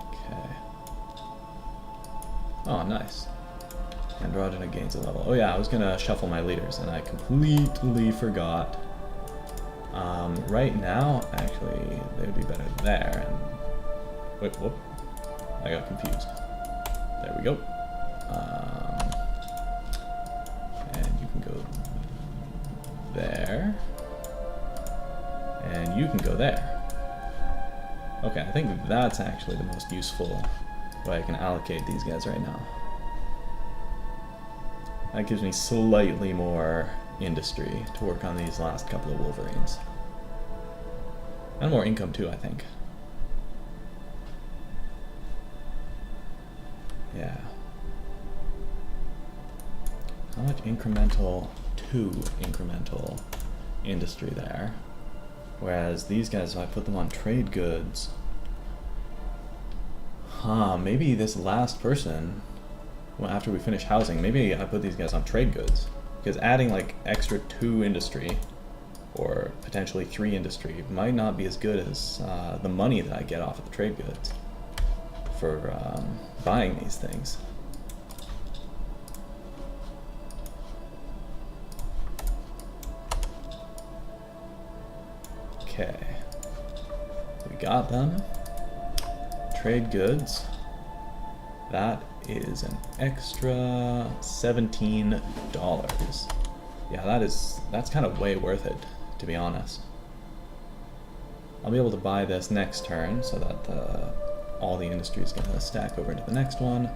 Okay. Oh, nice. Androgena gains a level. Oh yeah, I was gonna shuffle my leaders and I completely forgot. Right now, actually, they would be better there. And wait, whoop. I got confused. There we go. And you can go there. And you can go there. Okay, I think that's actually the most useful way I can allocate these guys right now. That gives me slightly more industry to work on these last couple of Wolverines. And more income too, I think. Yeah. How much incremental? 2 incremental industry there. Whereas these guys, if I put them on trade goods... maybe this last person... Well, after we finish housing, maybe I put these guys on trade goods. Because adding like extra 2 industry, or potentially 3 industry, might not be as good as the money that I get off of the trade goods for buying these things. Okay. We got them. Trade goods. That is an extra $17. Yeah, that's kind of way worth it, to be honest. I'll be able to buy this next turn so that all the industry is going to stack over into the next one.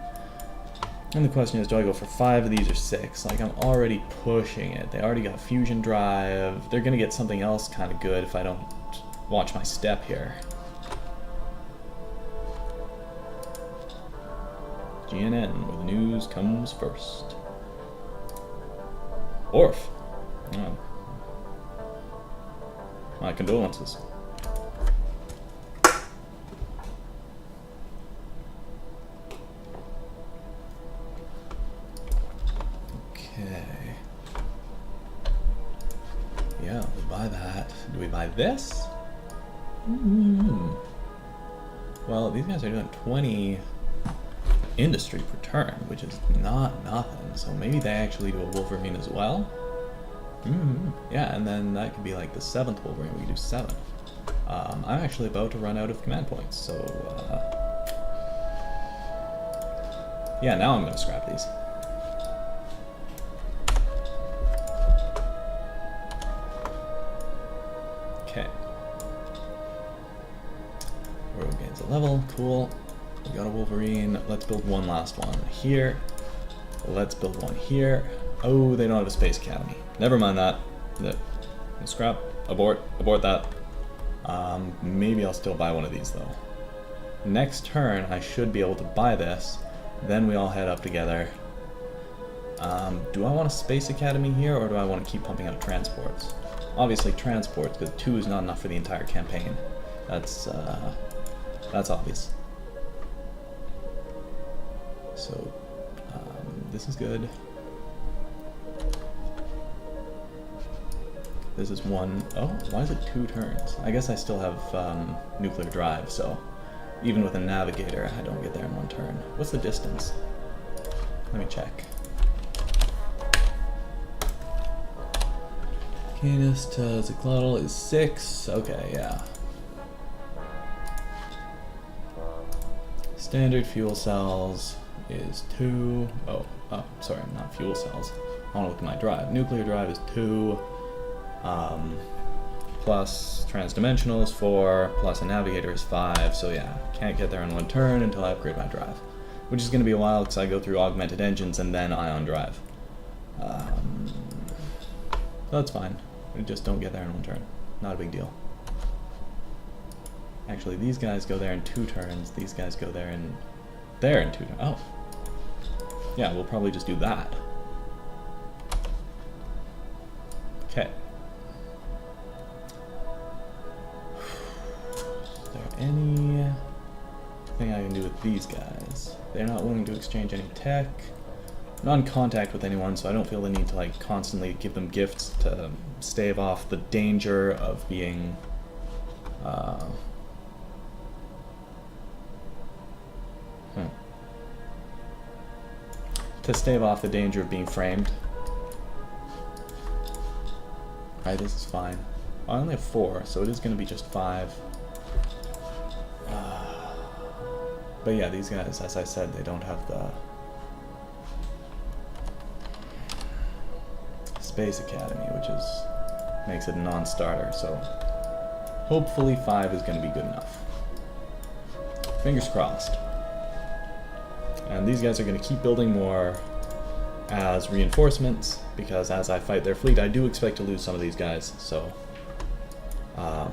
And the question is, do I go for 5 of these or 6? Like, I'm already pushing it. They already got fusion drive. They're going to get something else kind of good if I don't watch my step here. GNN, where the news comes first. Orf. Oh. My condolences. Okay. Yeah, we buy that. Do we buy this? Well, these guys are doing 20 industry per turn, which is not nothing. So maybe they actually do a Wolverine as well. Yeah, and then that could be like the 7th Wolverine. We could do 7. I'm actually about to run out of command points, so yeah, now I'm going to scrap these. Okay. Rogue gains a level. Cool. We got a Wolverine. Let's build one last one here. Let's build one here. Oh, they don't have a Space Academy. Never mind that. Scrap. Abort. Abort that. Maybe I'll still buy one of these though. Next turn, I should be able to buy this. Then we all head up together. Do I want a Space Academy here, or do I want to keep pumping out transports? Obviously transports, because 2 is not enough for the entire campaign. That's obvious. So, this is good. This is 1. Oh, why is it 2 turns? I guess I still have nuclear drive, so even with a navigator, I don't get there in 1 turn. What's the distance? Let me check. Canis to Zyklotl is 6. Okay, yeah. Standard fuel cells is 2. Oh, sorry, not fuel cells. I want to look at my drive. Nuclear drive is 2. Plus transdimensional is 4. Plus a navigator is 5. So yeah, can't get there in 1 turn until I upgrade my drive. Which is going to be a while because I go through augmented engines and then ion drive. So that's fine. We just don't get there in 1 turn. Not a big deal. Actually, these guys go there in 2 turns. These guys go there in 2 turns. Oh. Yeah, we'll probably just do that. Okay. Is there anything I can do with these guys? They're not willing to exchange any tech. I'm not in contact with anyone, so I don't feel the need to like constantly give them gifts to stave off the danger of being to stave off the danger of being framed. Alright, this is fine. I only have 4, so it is going to be just 5. But yeah, these guys, as I said, they don't have the Space Academy, which makes it a non-starter, so hopefully 5 is going to be good enough. Fingers crossed. And these guys are going to keep building more as reinforcements, because as I fight their fleet, I do expect to lose some of these guys, so... oh,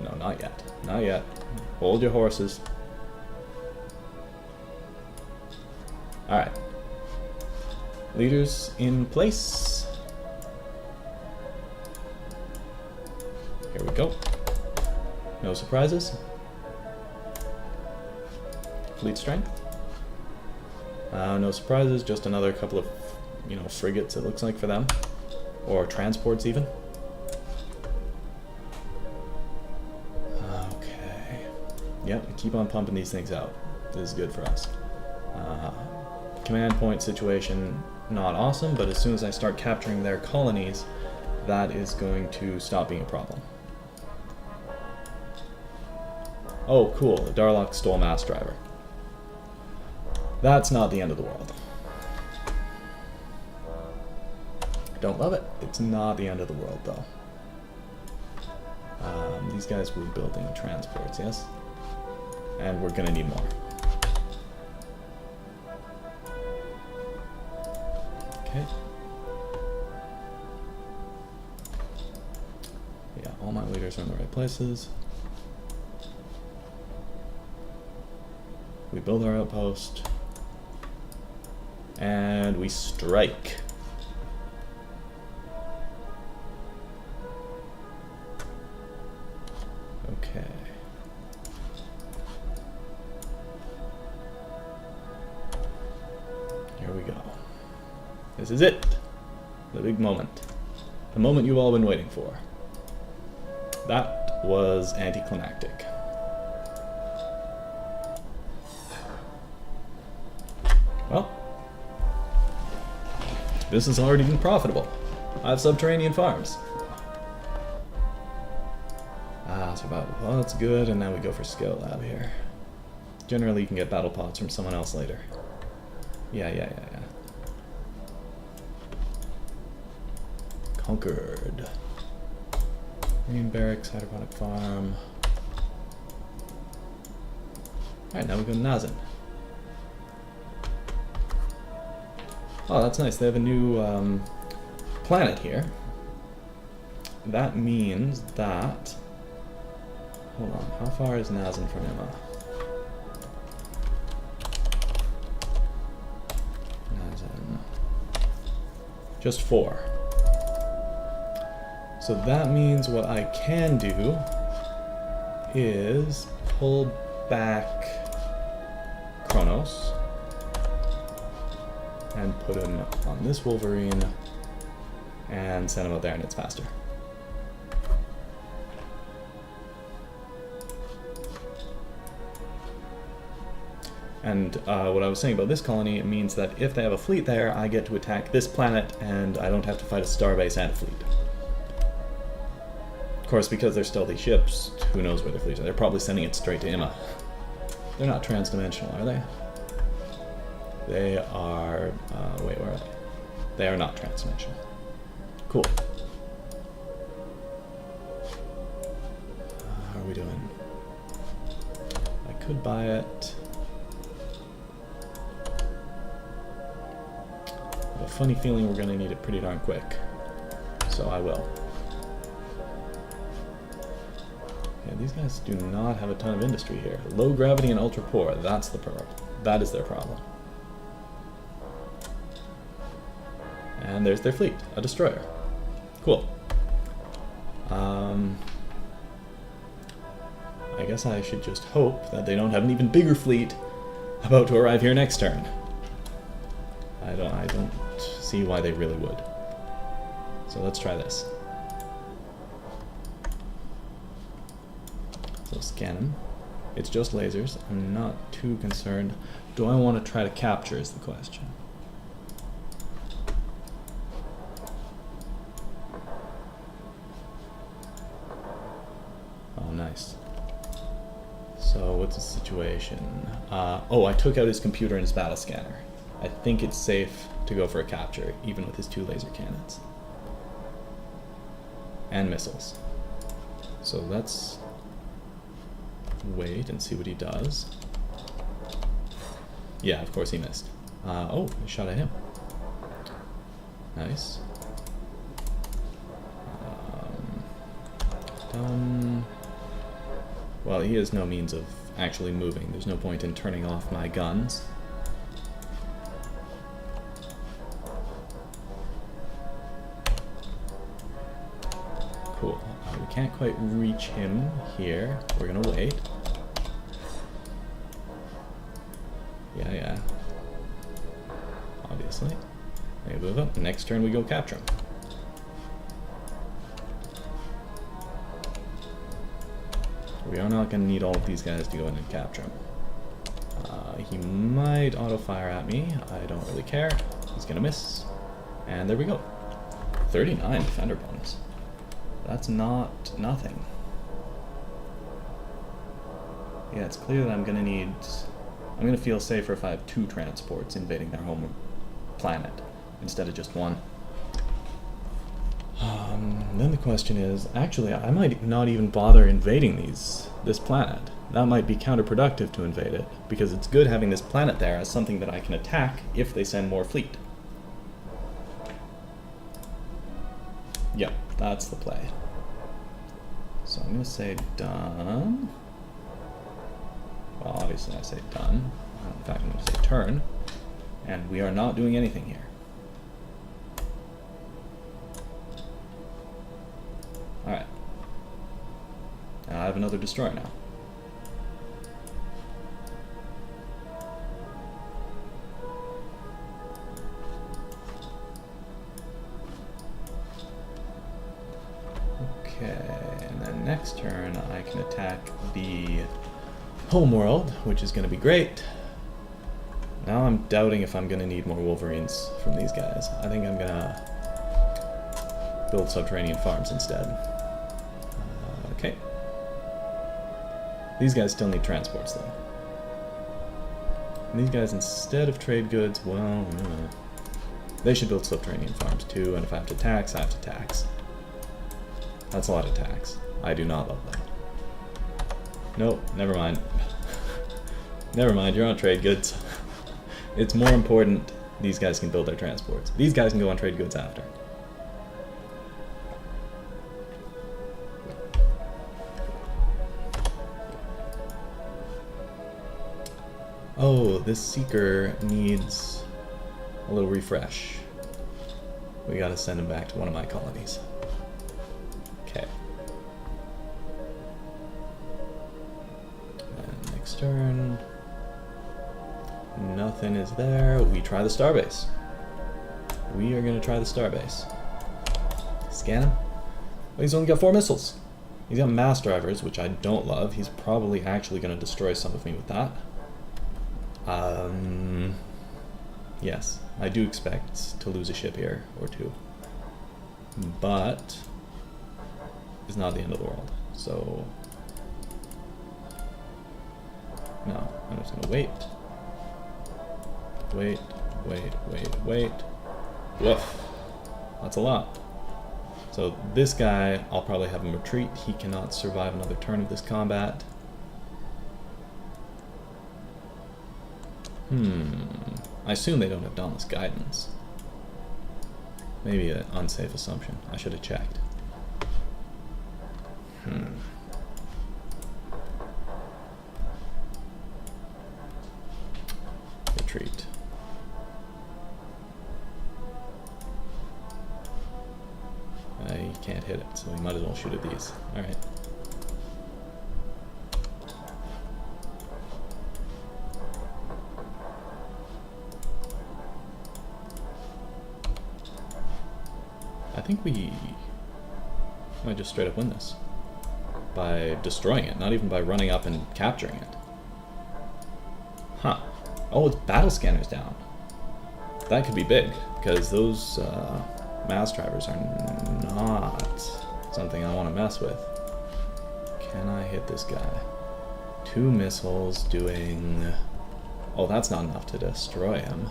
no, not yet. Not yet. Hold your horses. Alright. Leaders in place. Here we go. No surprises. Fleet strength. No surprises, just another couple of, frigates it looks like for them. Or transports even. Okay. Yep, keep on pumping these things out. This is good for us. Command point situation, not awesome, but as soon as I start capturing their colonies, that is going to stop being a problem. Oh, cool, the Darloks stole Mass Driver. That's not the end of the world. Don't love it. It's not the end of the world, though. These guys were building transports, yes? And we're gonna need more. Okay. Yeah, all my leaders are in the right places. We build our outpost. And we strike. Okay. Here we go. This is it. The big moment. The moment you've all been waiting for. That was anticlimactic. Well, this has already been profitable. I have subterranean farms. Well, that's good, and now we go for Skill Lab here. Generally, you can get battle pods from someone else later. Yeah. Conquered. Marine Barracks, Hydroponic Farm. Alright, now we go to Nazin. Oh, that's nice. They have a new planet here. That means that... Hold on, how far is Nazin from Emma? Nazin. Just 4. So that means what I can do is pull back Kronos and put him on this Wolverine and send him out there, and it's faster. And what I was saying about this colony, it means that if they have a fleet there, I get to attack this planet, and I don't have to fight a starbase and a fleet. Of course, because there's still these ships, who knows where their fleets are. They're probably sending it straight to Imma. They're not transdimensional, are they? They are... wait, where are they? They are not transdimensional. Cool. How are we doing? I could buy it. I have a funny feeling we're going to need it pretty darn quick. So I will. Yeah, these guys do not have a ton of industry here. Low gravity and ultra poor, that's the problem. That is their problem. And there's their fleet, a destroyer. Cool. I guess I should just hope that they don't have an even bigger fleet about to arrive here next turn. I don't see why they really would. So let's try this. So scan them. It's just lasers. I'm not too concerned. Do I want to try to capture is the question. Oh, nice. So what's the situation? Oh, I took out his computer and his battle scanner. I think it's safe to go for a capture, even with his 2 laser cannons. And missiles. So let's wait and see what he does. Yeah, of course he missed. Oh, he shot at him. Nice. Done. Well, he has no means of actually moving. There's no point in turning off my guns. Cool. We can't quite reach him here. We're gonna wait. Yeah. Obviously. They move up. Next turn we go capture him. We are not going to need all of these guys to go in and capture him. He might auto-fire at me. I don't really care. He's going to miss. And there we go. 39 defender bonus. That's not nothing. Yeah, it's clear that I'm going to feel safer if I have 2 transports invading their home planet instead of just 1. Then the question is, actually, I might not even bother invading this planet. That might be counterproductive to invade it, because it's good having this planet there as something that I can attack if they send more fleet. Yep, that's the play. So I'm going to say done. Well, obviously I say done. In fact, I'm going to say turn. And we are not doing anything here. Alright. Now I have another destroyer now. Okay, and then next turn I can attack the homeworld, which is going to be great. Now I'm doubting if I'm going to need more Wolverines from these guys. I think I'm going to build subterranean farms instead. Okay. These guys still need transports, though. And these guys, instead of trade goods, well, they should build subterranean farms too, and if I have to tax, I have to tax. That's a lot of tax. I do not love that. Nope, never mind. Never mind, you're on trade goods. It's more important these guys can build their transports. These guys can go on trade goods after. Oh, this Seeker needs a little refresh. We gotta send him back to one of my colonies. Okay. And next turn. Nothing is there. We try the starbase. We are gonna try the starbase. Scan him. Oh, he's only got 4 missiles. He's got mass drivers, which I don't love. He's probably actually gonna destroy some of me with that. Yes, I do expect to lose a ship here or 2, but it's not the end of the world. So no, I'm just gonna wait. Woof. That's a lot. So this guy, I'll probably have him retreat. He cannot survive another turn of this combat. I assume they don't have Dauntless Guidance. Maybe an unsafe assumption. I should have checked. retreat. He can't hit it, so we might as well shoot at these. Alright. I think we might just straight up win this. By destroying it, not even by running up and capturing it. Huh. Oh, its battle scanner's down. That could be big, because those mass drivers are not something I want to mess with. Can I hit this guy? 2 missiles doing... Oh, that's not enough to destroy him.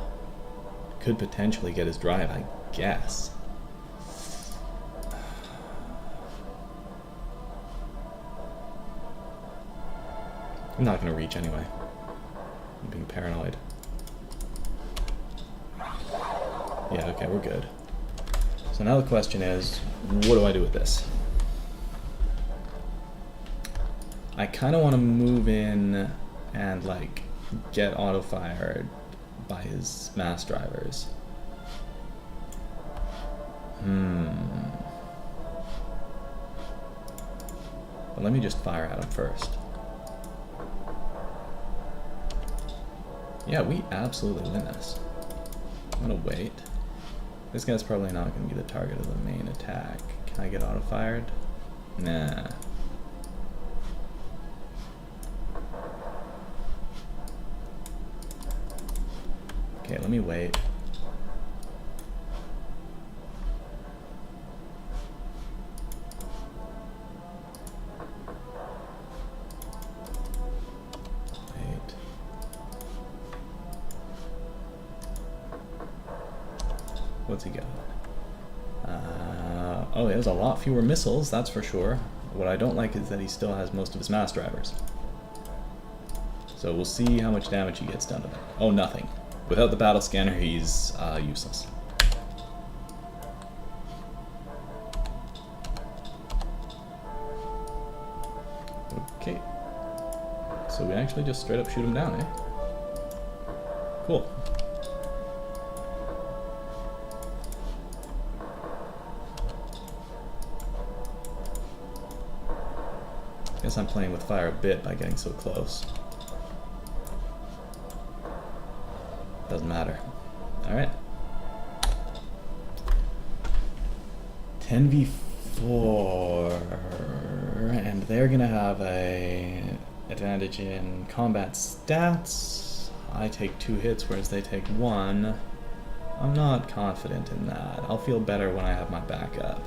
Could potentially get his drive, I guess. I'm not going to reach anyway. I'm being paranoid. Yeah, okay, we're good. So now the question is, what do I do with this? I kind of want to move in and, like, get auto-fired by his mass drivers. But let me just fire at him first. Yeah, we absolutely win this. I'm gonna wait. This guy's probably not gonna be the target of the main attack. Can I get auto-fired? Nah. Okay, let me wait. What's he got? Oh, he has a lot fewer missiles, that's for sure. What I don't like is that he still has most of his mass drivers. So we'll see how much damage he gets done to them. Oh, nothing. Without the battle scanner, he's useless. Okay. So we actually just straight up shoot him down, eh? Cool. Guess I'm playing with fire a bit by getting so close. Doesn't matter. Alright. 10v4. And they're gonna have a advantage in combat stats. I take 2 hits, whereas they take 1. I'm not confident in that. I'll feel better when I have my backup.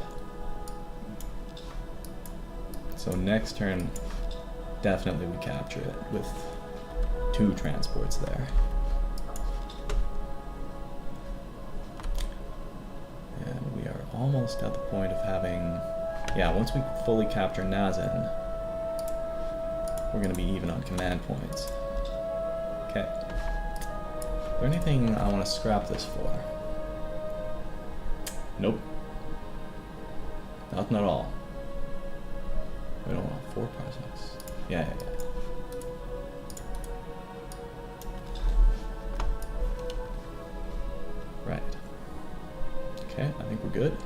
So next turn, definitely we capture it with 2 transports there. And we are almost at the point of having... Yeah, once we fully capture Nazin, we're going to be even on command points. Okay. Is there anything I want to scrap this for? Nope. Nothing at all. We don't want 4 parsecs. Yeah. Right. Okay, I think we're good.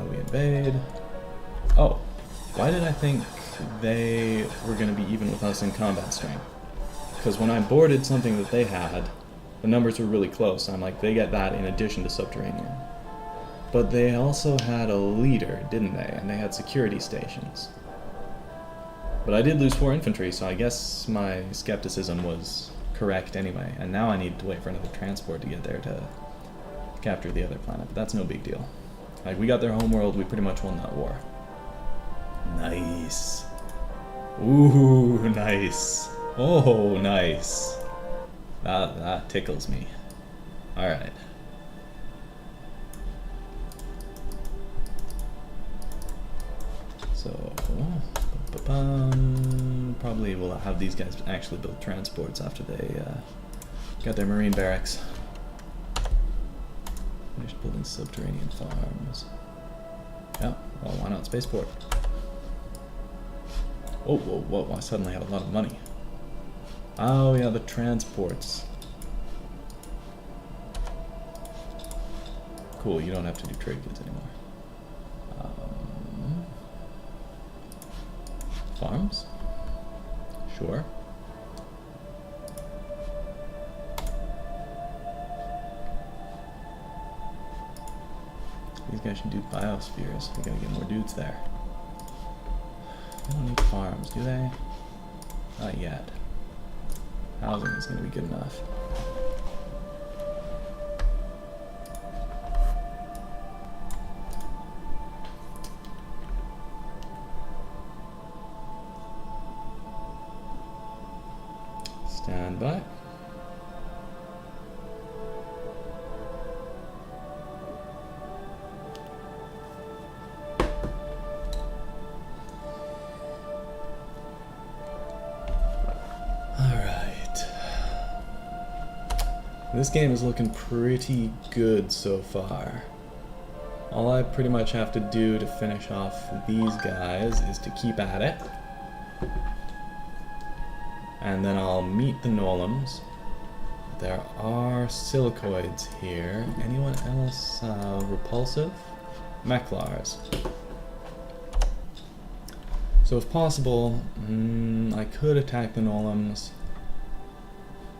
We invade. Oh, why did I think they were going to be even with us in combat strength? Because when I boarded something that they had, the numbers were really close. I'm like, they get that in addition to subterranean. But they also had a leader, didn't they? And they had security stations. But I did lose 4 infantry, so I guess my skepticism was correct anyway. And now I need to wait for another transport to get there to capture the other planet. But that's no big deal. Like, we got their homeworld, we pretty much won that war. Nice. Ooh, nice. Oh, nice. That tickles me. Alright. So, probably we'll have these guys actually build transports after they got their marine barracks. Finished building subterranean farms. Yeah, well, why not spaceport? Oh, whoa, whoa, I suddenly have a lot of money. Oh yeah, the transports. Cool, you don't have to do trade goods anymore. Farms? Sure. These guys should do biospheres. We gotta get more dudes there. They don't need farms, do they? Not yet. Housing is gonna be good enough. Stand by. This game is looking pretty good so far. All I pretty much have to do to finish off these guys is to keep at it. And then I'll meet the Nolums. There are silicoids here. Anyone else repulsive? Mechlars. So if possible, I could attack the Nolums.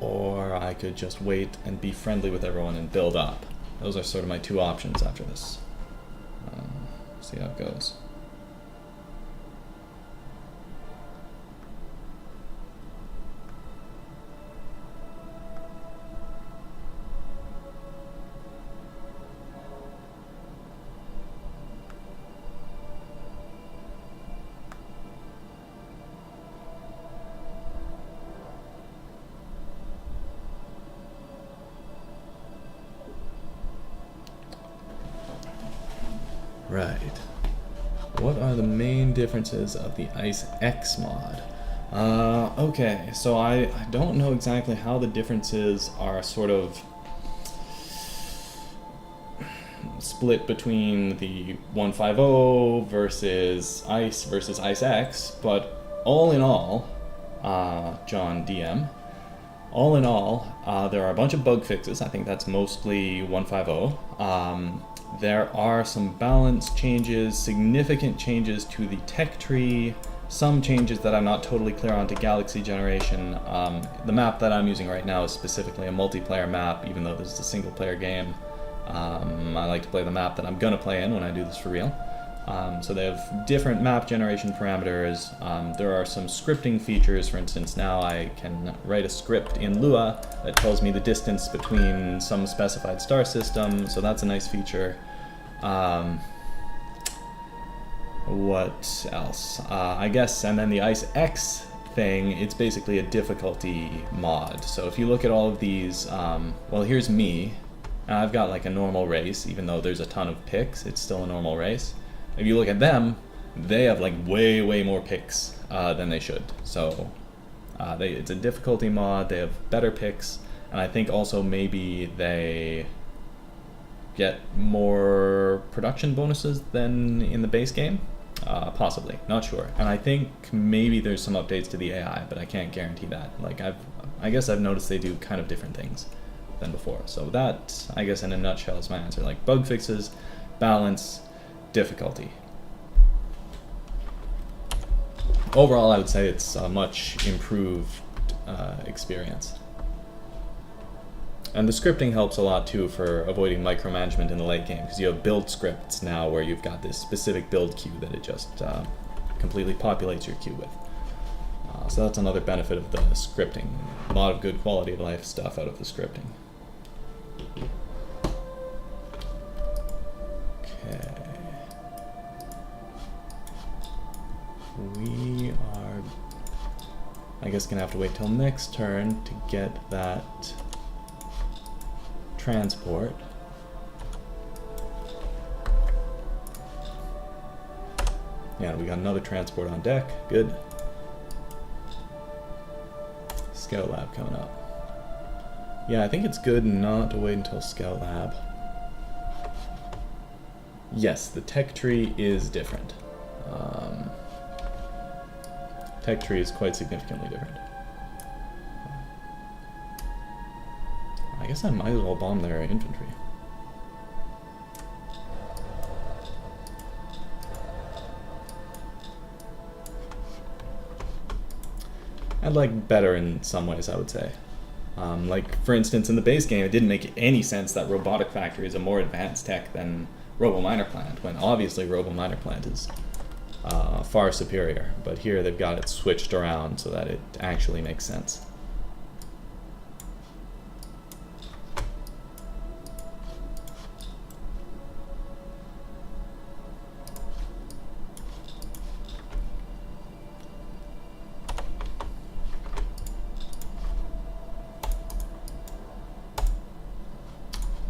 Or I could just wait and be friendly with everyone and build up. Those are sort of my two options after this. See how it goes. Right. What are the main differences of the Ice X mod? Okay, so I don't know exactly how the differences are sort of split between the 150 versus Ice X, but all in all, John DM, all in all, there are a bunch of bug fixes. I think that's mostly 150. There are some balance changes, significant changes to the tech tree, some changes that I'm not totally clear on to galaxy generation. The map that I'm using right now is specifically a multiplayer map, even though this is a single player game. I like to play the map that I'm gonna play in when I do this for real. So they have different map generation parameters. There are some scripting features. For instance, now I can write a script in Lua that tells me the distance between some specified star system, so that's a nice feature. What else? I guess, and then the Ice X thing, it's basically a difficulty mod. So if you look at all of these, well, here's me. I've got like a normal race, even though there's a ton of picks, it's still a normal race. If you look at them, they have like way more picks than they should. So it's a difficulty mod, they have better picks, and I think also maybe they get more production bonuses than in the base game. Possibly, not sure. And I think maybe there's some updates to the AI, but I can't guarantee that. Like I guess I've noticed they do kind of different things than before. So that, I guess in a nutshell, is my answer. Like bug fixes, balance, difficulty. Overall, I would say it's a much improved experience. And the scripting helps a lot too for avoiding micromanagement in the late game, because you have build scripts now where you've got this specific build queue that it just completely populates your queue with. So that's another benefit of the scripting. A lot of good quality of life stuff out of the scripting. Okay. We are, I guess, gonna have to wait till next turn to get that transport. Yeah, we got another transport on deck. Good. Scout Lab coming up. Yeah, I think it's good not to wait until Scout Lab. Yes, the tech tree is different. tech tree is quite significantly different. I guess I might as well bomb their infantry. I'd like better in some ways, I would say. Like, for instance, in the base game, it didn't make any sense that Robotic Factory is a more advanced tech than Robo Miner Plant, when obviously Robo Miner Plant is far superior. But here they've got it switched around so that it actually makes sense.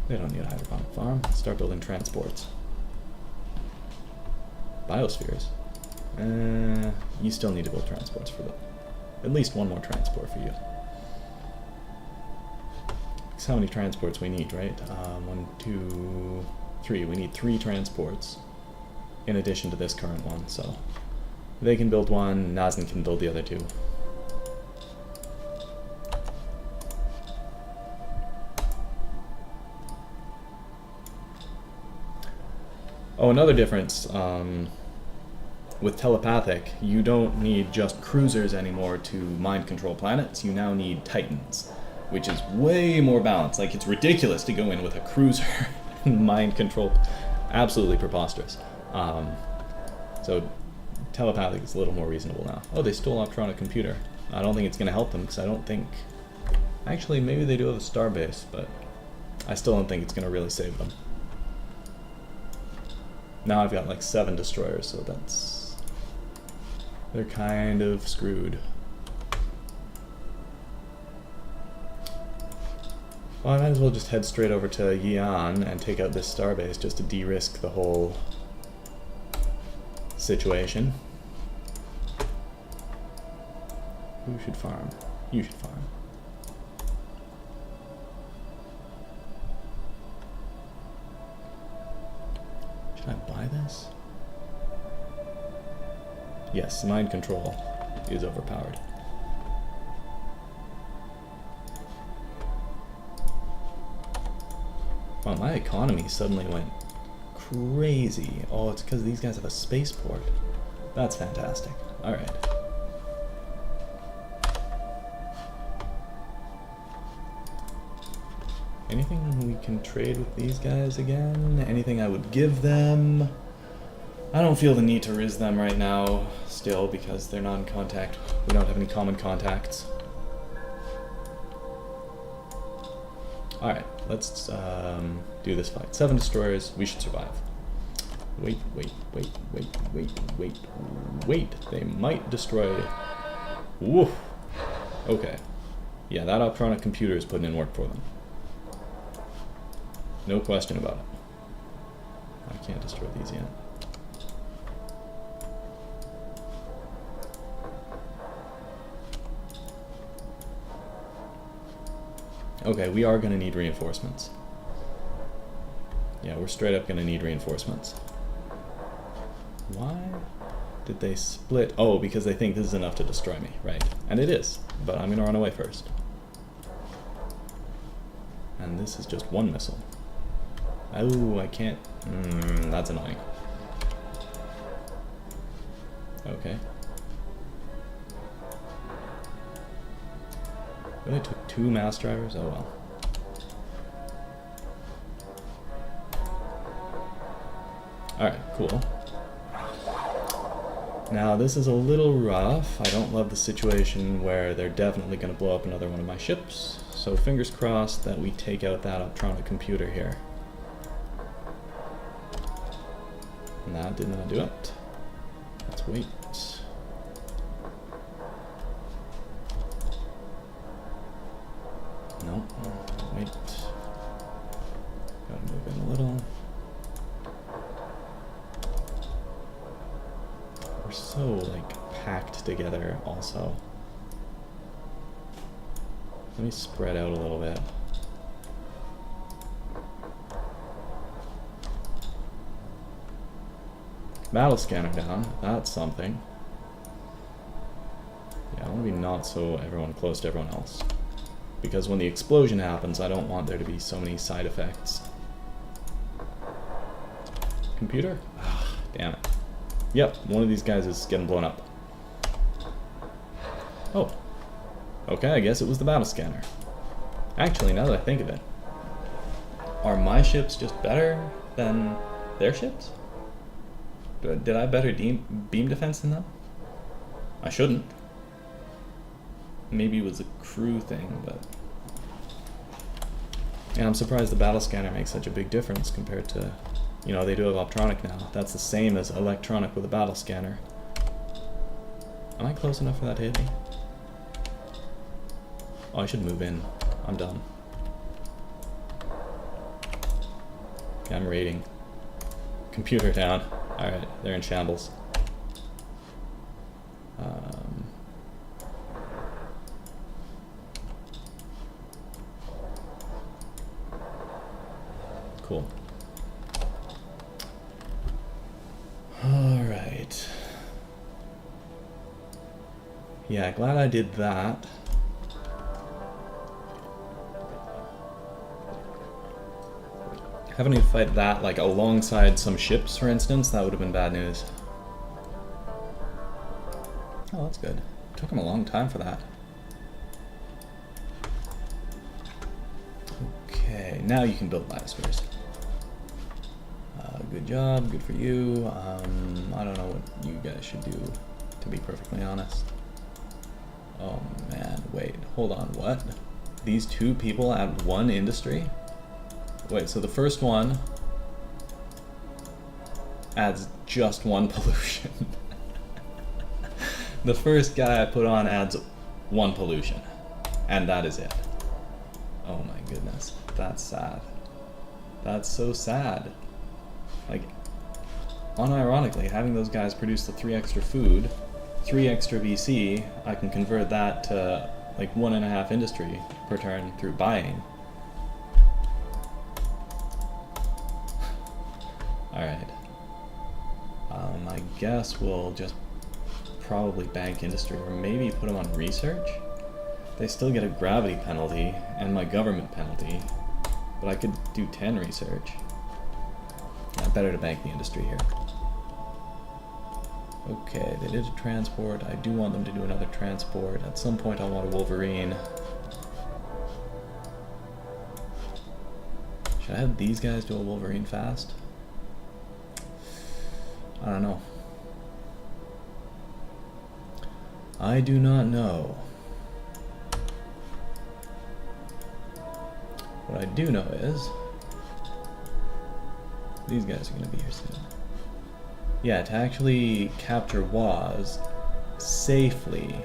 They don't need a hydroponic farm. Start building transports. Biospheres. You still need to build transports for them. At least one more transport for you. That's how many transports we need, right? 1, 2, 3. We need 3 transports in addition to this current one. So they can build one, Nazen can build the other 2. Oh, another difference with telepathic, you don't need just cruisers anymore to mind control planets. You now need Titans, which is way more balanced. Like, it's ridiculous to go in with a cruiser and mind control. Absolutely preposterous. So telepathic is a little more reasonable now. Oh, they stole Optronic Computer. I don't think it's going to help them, because I don't think... Actually, maybe they do have a starbase, but I still don't think it's going to really save them. Now I've got like 7 destroyers, so that's... They're kind of screwed. Well, I might as well just head straight over to Yian and take out this starbase just to de-risk the whole situation. Who should farm? You should farm. Should I buy this? Yes, mind control is overpowered. Wow, my economy suddenly went crazy. Oh, it's because these guys have a spaceport. That's fantastic. Alright. Anything we can trade with these guys again? Anything I would give them? I don't feel the need to riz them right now, still, because they're not in contact. We don't have any common contacts. Alright, let's do this fight. 7 destroyers, we should survive. Wait, they might destroy... Woof! Okay. Yeah, that Optronic computer is putting in work for them. No question about it. I can't destroy these yet. Okay, we are going to need reinforcements. Yeah, we're straight up going to need reinforcements. Why did they split? Oh, because they think this is enough to destroy me, right? And it is, but I'm going to run away first. And this is just 1 missile. Oh, I can't... that's annoying. Okay. Really took 2 mass drivers? Oh well. Alright, cool. Now this is a little rough. I don't love the situation where they're definitely going to blow up another one of my ships. So fingers crossed that we take out that Optronic computer here. And that did not do it. Let's wait. No, wait. Gotta move in a little. We're so, like, packed together also. Let me spread out a little bit. Battle scanner down, that's something. want to be not so everyone close to everyone else. Because when the explosion happens, I don't want there to be so many side effects. Computer? Ah, damn it. Yep, one of these guys is getting blown up. Oh. Okay, I guess it was the battle scanner. Actually, now that I think of it, are my ships just better than their ships? Did I have better beam defense than them? I shouldn't. Maybe it was a crew thing, but... Yeah, I'm surprised the battle scanner makes such a big difference compared to... You know, they do have optronic now. That's the same as electronic with a battle scanner. Am I close enough for that to hit me? Oh, I should move in. I'm done. Okay, I'm raiding. Computer down. Alright, they're in shambles. Cool. Alright. Yeah, glad I did that. Having to fight that, like, alongside some ships, for instance, that would have been bad news. Oh, that's good. Took him a long time for that. Okay, now you can build biospheres. Good job, good for you. I don't know what you guys should do, to be perfectly honest. Oh man, wait, hold on, what? These two people add one industry? Wait, so the first one adds just one pollution. The first guy I put on adds one pollution, and that is it. Oh my goodness, that's sad. That's so sad. Like, unironically, having those guys produce the 3 extra food, 3 extra VC, I can convert that to like 1.5 industry per turn through buying. Alright. I guess we'll just probably bank industry, or maybe put them on research. They still get a gravity penalty and my government penalty, but I could do 10 research. Yeah, better to bank the industry here. Okay, they did a transport. I do want them to do another transport. At some point I want a Wolverine. Should I have these guys do a Wolverine fast? I don't know. I do not know. What I do know is these guys are going to be here soon. Yeah, to actually capture Waz safely,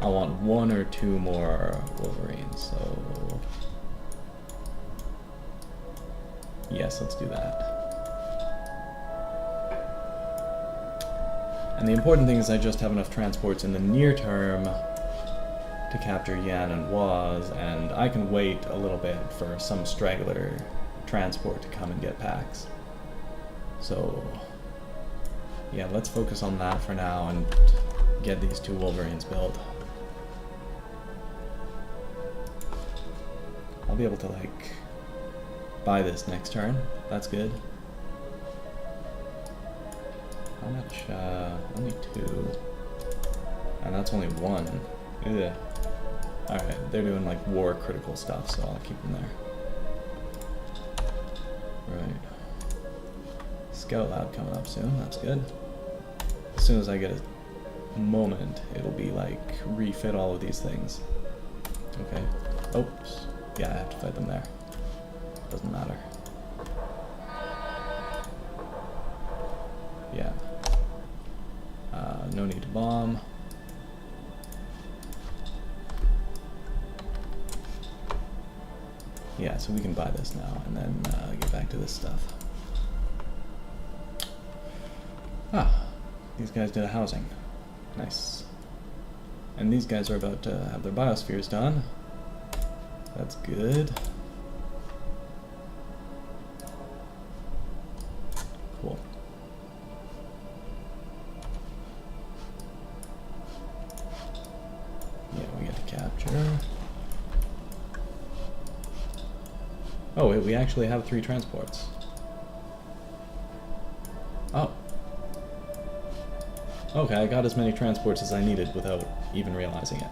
I want 1 or 2 more Wolverines, so... Yes, let's do that. And the important thing is I just have enough transports in the near term to capture Yan and Waz, and I can wait a little bit for some straggler transport to come and get packs. So, yeah, let's focus on that for now and get these 2 Wolverines built. I'll be able to, like, buy this next turn. That's good. How much? Only 2. And that's only 1. Ugh. Alright, they're doing, like, war critical stuff, so I'll keep them there. Right. Scout lab coming up soon, that's good. As soon as I get a moment, it'll be like refit all of these things. Okay. Oops. Yeah, I have to fight them there. Doesn't matter. Yeah. No need to bomb. Yeah, so we can buy this now and then get back to this stuff. Ah, these guys did a housing. Nice. And these guys are about to have their biospheres done. That's good. Cool. Oh, wait, we actually have 3 transports. Oh. Okay, I got as many transports as I needed without even realizing it.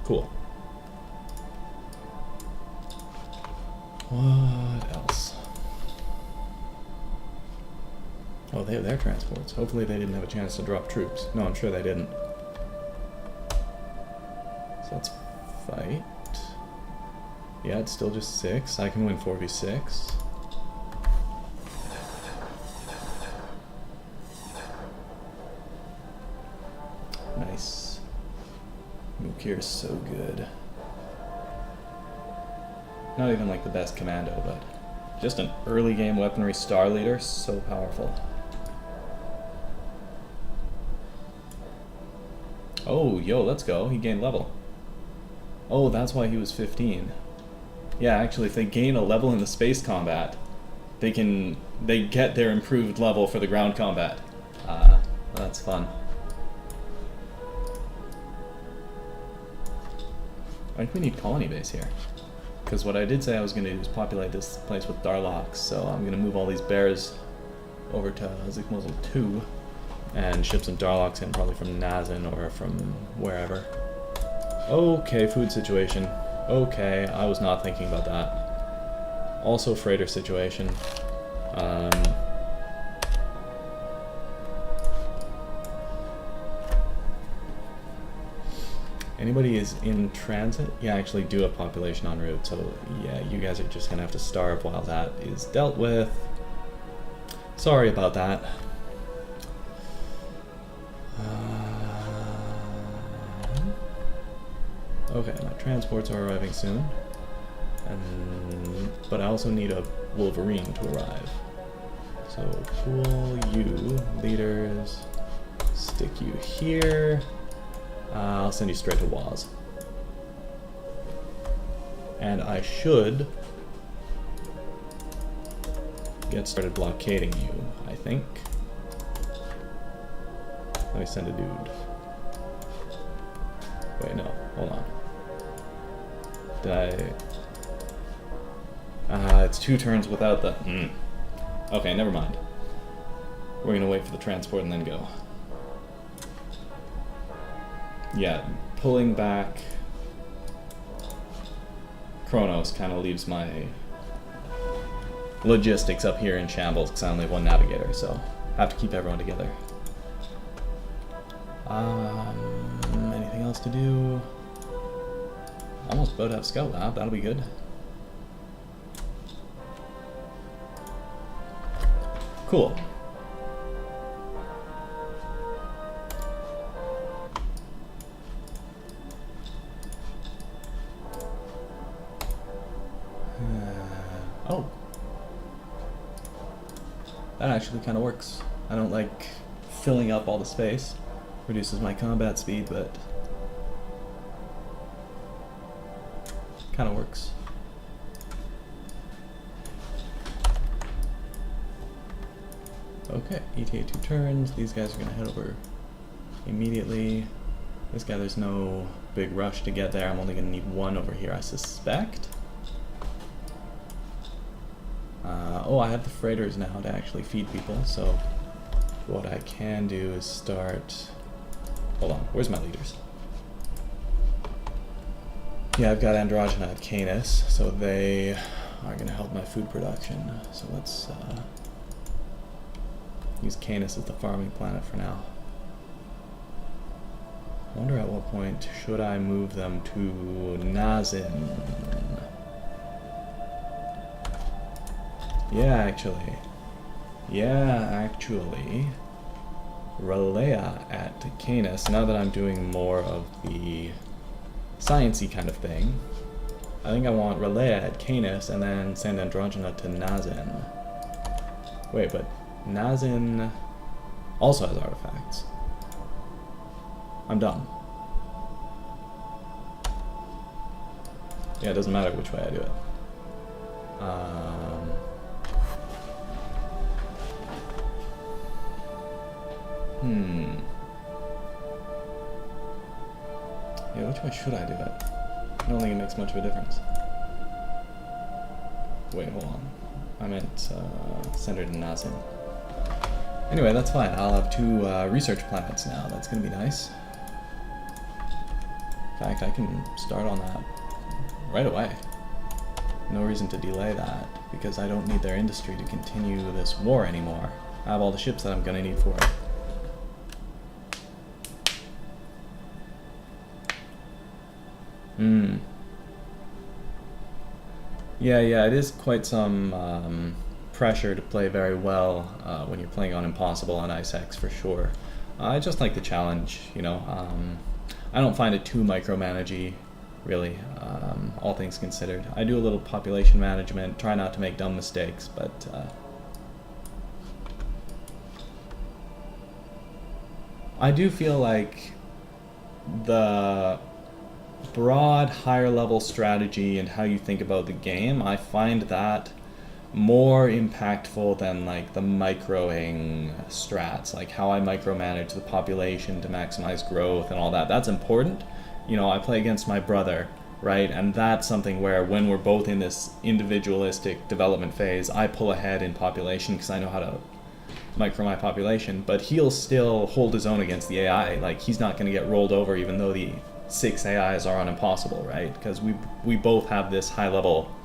Cool. What else? Oh, they have their transports. Hopefully they didn't have a chance to drop troops. No, I'm sure they didn't. So let's fight. Yeah, it's still just 6. I can win 4v6. Nice. Mukir is so good. Not even like the best commando, but just an early game weaponry star leader, so powerful. Oh, yo, let's go. He gained level. Oh, that's why he was 15. Yeah, actually, if they gain a level in the space combat, they get their improved level for the ground combat. That's fun. I think we need colony base here. Because what I did say I was going to do is populate this place with Darloks, so I'm going to move all these bears over to Zikmuzzle 2 and ship some Darloks in, probably from Nazin or from wherever. Okay, food situation. Okay, I was not thinking about that. Also freighter situation. Anybody is in transit? Yeah, I actually do have population en route, so yeah, you guys are just gonna have to starve while that is dealt with. Sorry about that. Okay, my transports are arriving soon. But I also need a Wolverine to arrive. So cool, you, leaders, stick you here. I'll send you straight to Waz. And I should get started blockading you, I think. Let me send a dude. Wait, no, hold on. Did I... it's 2 turns without the... Okay, never mind. We're gonna wait for the transport and then go. Yeah, pulling back Kronos kind of leaves my logistics up here in shambles because I only have 1 navigator, so I have to keep everyone together. Anything else to do? Almost about to have Scout Lab, that'll be good. Cool. Oh. That actually kind of works. I don't like filling up all the space. Reduces my combat speed, but kind of works. Okay, ETA 2 turns. These guys are going to head over immediately. This guy, there's no big rush to get there. I'm only going to need 1 over here, I suspect. Oh, I have the freighters now to actually feed people, so what I can do is start... Hold on, where's my leaders? Yeah, I've got Androgyna at Canis, so they are going to help my food production. So let's use Canis as the farming planet for now. I wonder at what point should I move them to Nazin? Yeah, actually. Relea at Canis, now that I'm doing more of the science-y kind of thing, I think I want Relea at Canis and then send Androgyna to Nazin. Wait, but Nazin also has artifacts. I'm done. Yeah, it doesn't matter which way I do it. Yeah, which way should I do it? I don't think it makes much of a difference. wait, hold on. I meant centered in Nazim. Anyway, that's fine. I'll have 2 research planets now. That's going to be nice. In fact, I can start on that right away. No reason to delay that, because I don't need their industry to continue this war anymore. I have all the ships that I'm going to need for it. Yeah, it is quite some pressure to play very well when you're playing on Impossible on Ice X, for sure. I just like the challenge, you know. I don't find it too micromanagey, really, all things considered. I do a little population management, try not to make dumb mistakes, but I do feel like the broad, higher level strategy and how you think about the game, I find that more impactful than like the microing strats, like how I micromanage the population to maximize growth and all that. That's important. You know, I play against my brother, right? And that's something where when we're both in this individualistic development phase, I pull ahead in population because I know how to micro my population, but he'll still hold his own against the AI. Like, he's not going to get rolled over even though the 6 AIs are on Impossible, right? Because we both have this high level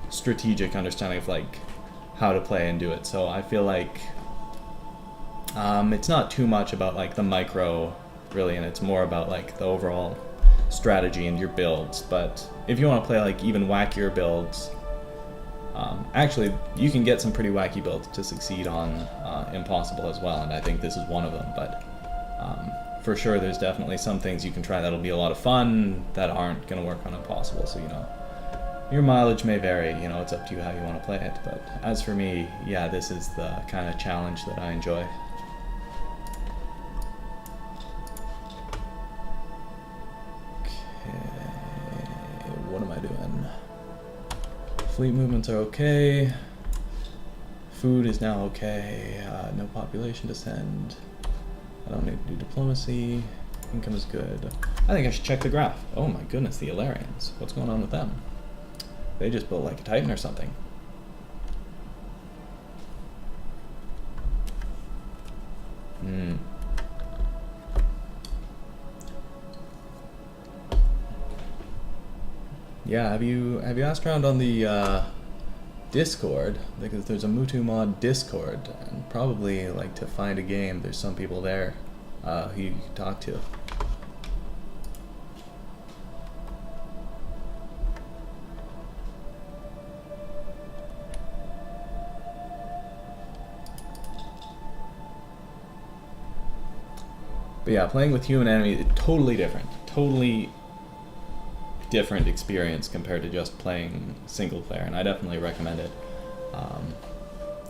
strategic understanding of like how to play and do it. So I feel like it's not too much about like the micro really, and it's more about like the overall strategy and your builds. But if you want to play like even wackier builds, actually you can get some pretty wacky builds to succeed on Impossible as well, and I think this is one of them. But for sure there's definitely some things you can try that'll be a lot of fun that aren't going to work on Impossible. So, you know, your mileage may vary, you know, it's up to you how you want to play it. But as for me, yeah, this is the kind of challenge that I enjoy. Okay, what am I doing? Fleet movements are okay. Food is now okay. No population to send. I don't need to do diplomacy. Income is good. I think I should check the graph. Oh my goodness, the Illyrians. What's going on with them? They just built like a Titan or something. Yeah, have you asked around on the Discord? Because there's a Mutu mod Discord, and probably like to find a game, there's some people there who you can talk to. But yeah, playing with human enemy, totally different experience compared to just playing single player, and I definitely recommend it.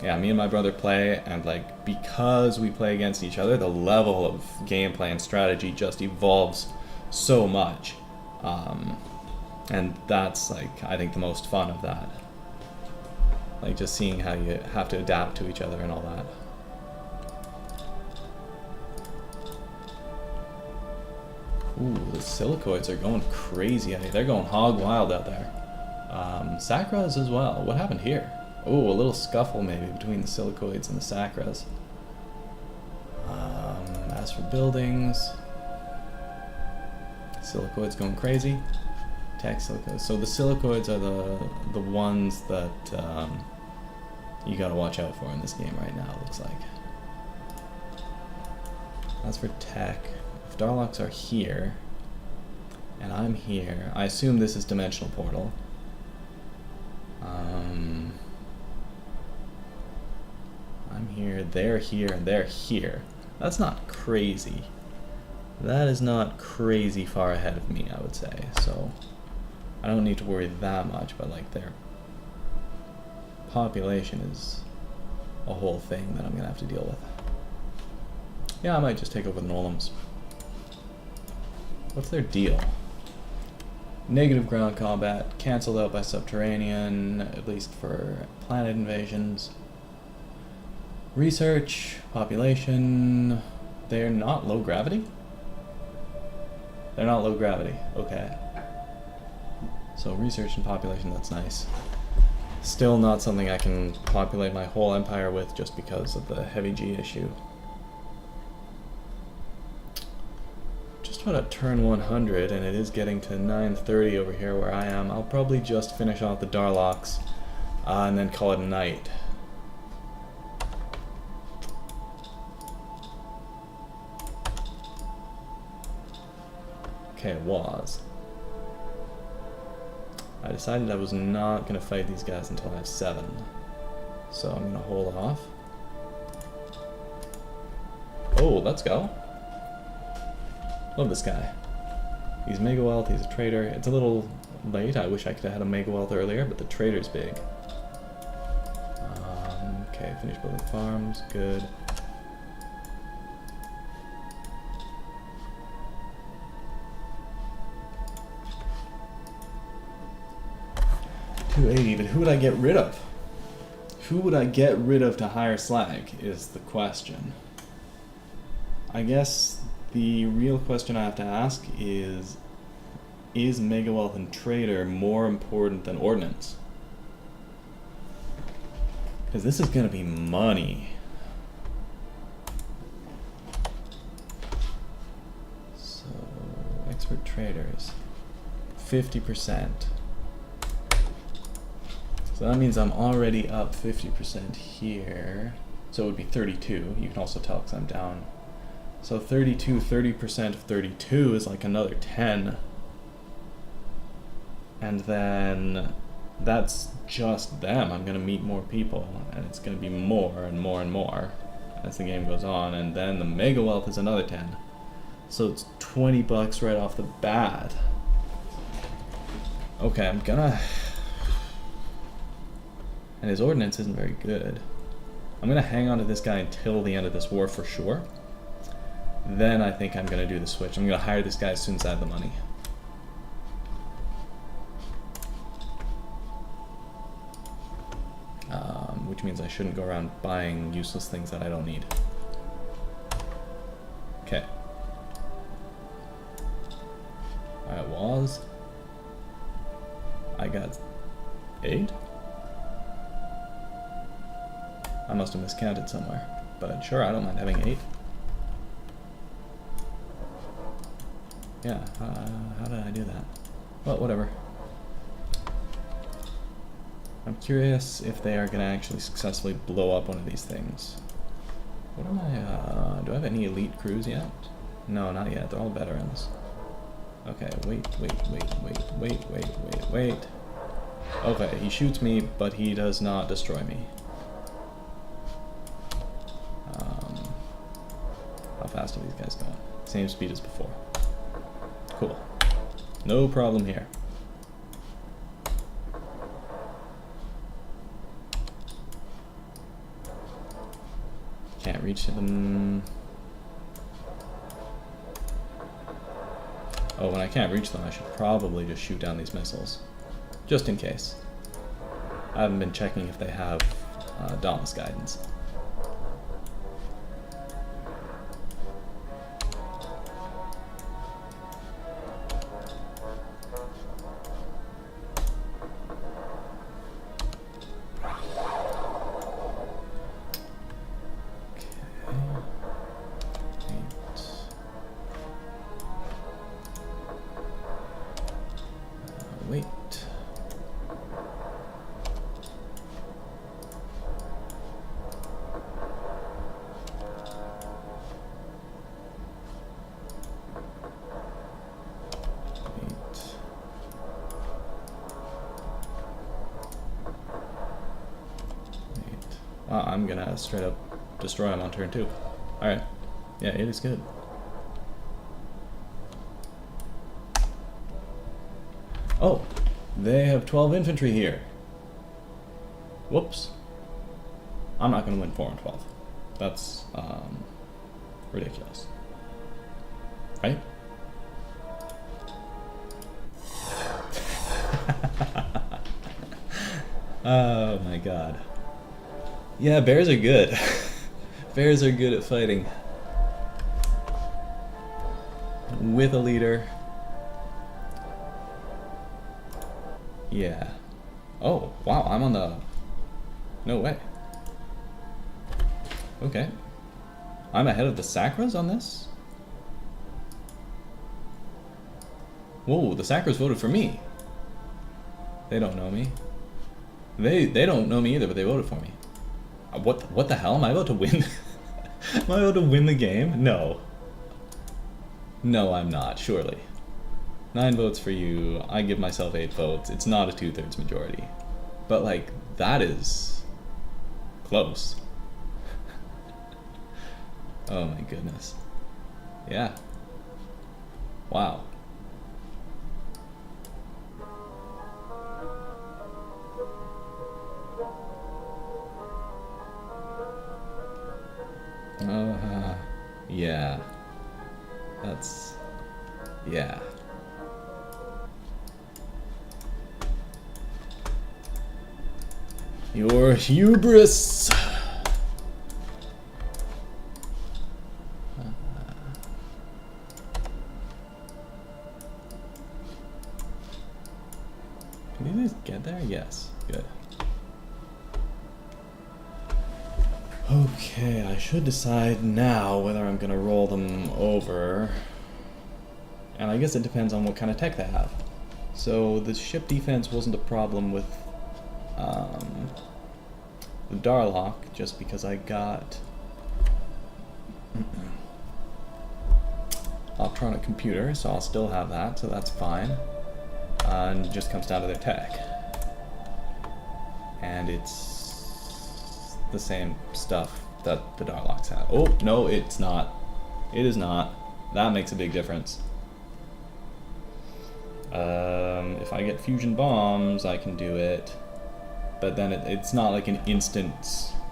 Yeah, me and my brother play, and like because we play against each other, the level of gameplay and strategy just evolves so much, and that's like I think the most fun of that. Like just seeing how you have to adapt to each other and all that. Ooh, the silicoids are going crazy. They're going hog wild out there. Sacras as well. What happened here? Ooh, a little scuffle maybe between the silicoids and the sacras. As for buildings, silicoids going crazy. Tech silicoids. So the silicoids are the ones that you gotta watch out for in this game right now, it looks like. As for tech, if Darloks are here, and I'm here, I assume this is Dimensional Portal. I'm here, they're here, and they're here. That's not crazy. That is not crazy far ahead of me, I would say. So I don't need to worry that much, but like their population is a whole thing that I'm gonna have to deal with. Yeah, I might just take over the Nolums. What's their deal? Negative ground combat, cancelled out by subterranean, at least for planet invasions. Research, population, they're not low gravity? They're not low gravity, okay. So research and population, that's nice. Still not something I can populate my whole empire with just because of the heavy G issue. Just about at turn 100, and it is getting to 9:30 over here where I am. I'll probably just finish off the Darloks and then call it a night. Okay, it was. I decided I was not going to fight these guys until I have 7. So I'm going to hold off. Oh, let's go. Love this guy. He's Mega Wealth, he's a trader. It's a little late. I wish I could have had a Mega Wealth earlier, but the trader's big. Okay, finish building farms. Good. $280, but who would I get rid of? Who would I get rid of to hire slag is the question. I guess the real question I have to ask is Mega Wealth and Trader more important than Ordnance? Because this is going to be money. So, expert traders, 50%. So that means I'm already up 50% here. So it would be 32. You can also tell because I'm down. So 32, 30% of 32 is like another 10. And then that's just them. I'm going to meet more people, and it's going to be more and more and more as the game goes on. And then the Mega Wealth is another 10. So it's $20 right off the bat. Okay, I'm gonna... And his ordnance isn't very good. I'm gonna hang on to this guy until the end of this war for sure. Then I think I'm gonna do the switch. I'm gonna hire this guy as soon as I have the money. Which means I shouldn't go around buying useless things that I don't need. Okay. Alright, was. I got 8? I must have miscounted somewhere, but sure, I don't mind having 8. Yeah, how did I do that? Well, whatever. I'm curious if they are going to actually successfully blow up one of these things. What am I, do I have any elite crews yet? No, not yet. They're all veterans. Okay, wait. Okay, he shoots me, but he does not destroy me. How fast are these guys going? Same speed as before. Cool. No problem here. Can't reach them. Oh, when I can't reach them, I should probably just shoot down these missiles. Just in case. I haven't been checking if they have Dauntless guidance. Wait. I'm gonna straight up destroy him on turn 2. Alright. Yeah, it is good. Oh, they have 12 infantry here. Whoops. I'm not going to win 4 and 12. That's ridiculous. Right? Oh my god. Yeah, bears are good. Bears are good at fighting. With a leader. Yeah. Oh, wow, I'm on the... No way. Okay. I'm ahead of the Sacras on this? Whoa, the Sacras voted for me. They don't know me. They don't know me either, but they voted for me. What the hell? Am I about to win? Am I about to win the game? No. No, I'm not, surely. 9 votes for you. I give myself 8 votes. It's not a 2/3 majority. But, like, that is close. Oh my goodness. Yeah. Wow. Yeah. That's... yeah. Your hubris! Can you just get there? Yes. Good. Okay, I should decide now whether I'm gonna roll them over. And I guess it depends on what kind of tech they have. So the ship defense wasn't a problem with the Darlok, just because I got electronic computer, so I'll still have that, so that's fine. And it just comes down to their tech. And it's the same stuff that the Darloks have. Oh, no, it's not. It is not. That makes a big difference. If I get fusion bombs, I can do it. But then it's not like an instant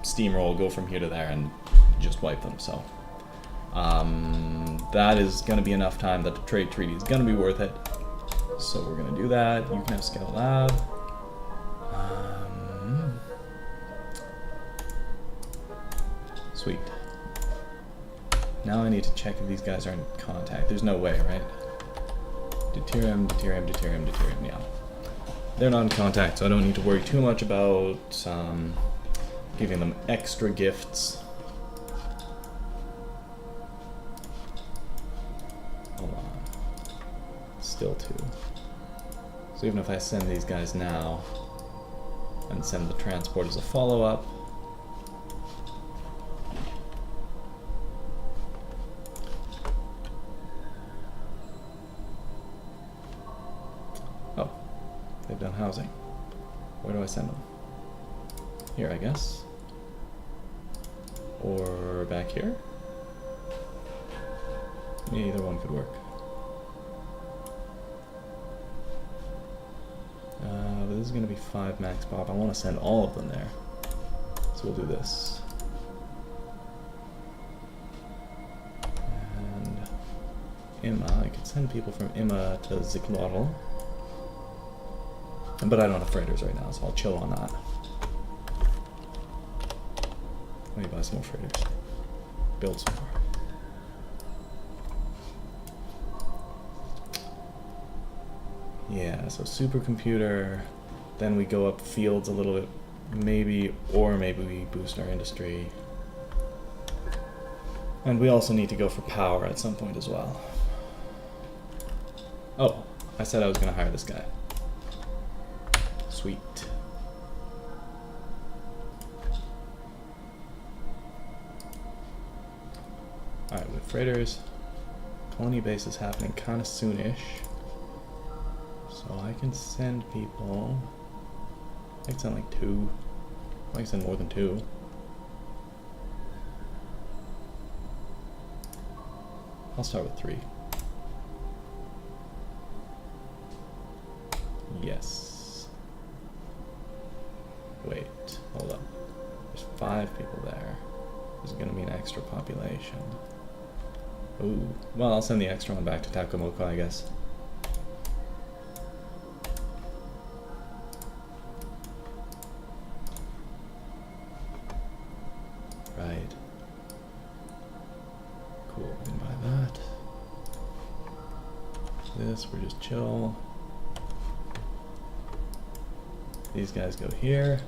steamroll, go from here to there and just wipe them, so. That is going to be enough time that the trade treaty is going to be worth it. So we're going to do that. You can have Scout Lab. Sweet. Now I need to check if these guys are in contact. There's no way, right? Deuterium, deuterium, deuterium, deuterium, yeah. They're not in contact, so I don't need to worry too much about giving them extra gifts. Hold on. Still 2. So even if I send these guys now and send the transport as a follow-up, they've done housing. Where do I send them? Here, I guess. Or back here? Either one could work. But this is going to be 5 max pop. I want to send all of them there. So we'll do this. And Imma, I could send people from Imma to Ziklotl. But I don't have freighters right now, so I'll chill on that. Let me buy some more freighters. Build some more. Yeah, so supercomputer, then we go up fields a little bit, maybe, or maybe we boost our industry. And we also need to go for power at some point as well. Oh, I said I was going to hire this guy. Sweet. Alright, with freighters, colony base is happening kind of soonish. So I can send people. I can send like 2. I can send more than 2. I'll start with 3. Yes. Wait, hold up. There's 5 people there. There's gonna be an extra population. Ooh. Well, I'll send the extra one back to Takamoko, I guess. Right. Cool, we can buy that. This, we're just chill. These guys go here.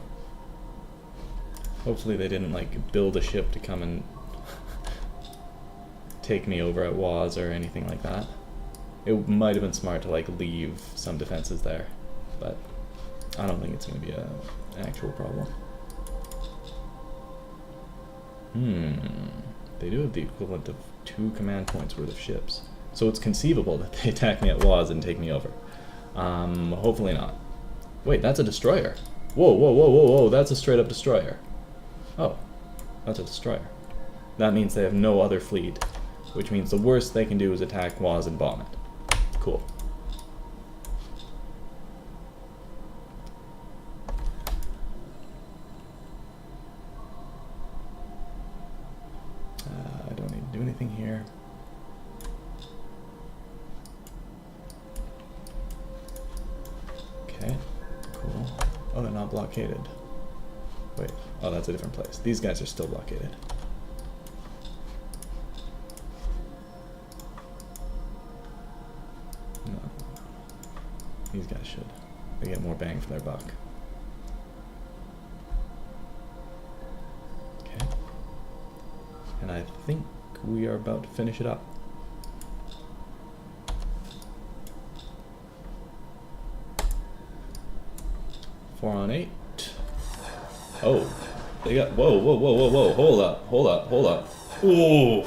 Hopefully they didn't like build a ship to come and take me over at Waz or anything like that. It might have been smart to like leave some defenses there, but I don't think it's going to be an actual problem. They do have the equivalent of 2 command points worth of ships. So it's conceivable that they attack me at Waz and take me over. Hopefully not. Wait, that's a destroyer. Whoa, whoa, whoa, whoa, whoa, that's a straight up destroyer. Oh, that's a destroyer. That means they have no other fleet, which means the worst they can do is attack Waz and bomb it. Cool. I don't need to do anything here. Okay, cool. Oh, they're not blockaded. Wait, oh, that's a different place. These guys are still blockaded. No. These guys should. They get more bang for their buck. Okay. And I think we are about to finish it up. Four on 8. Oh, they got, whoa, whoa, whoa, whoa, whoa, hold up, hold up, hold up. Ooh.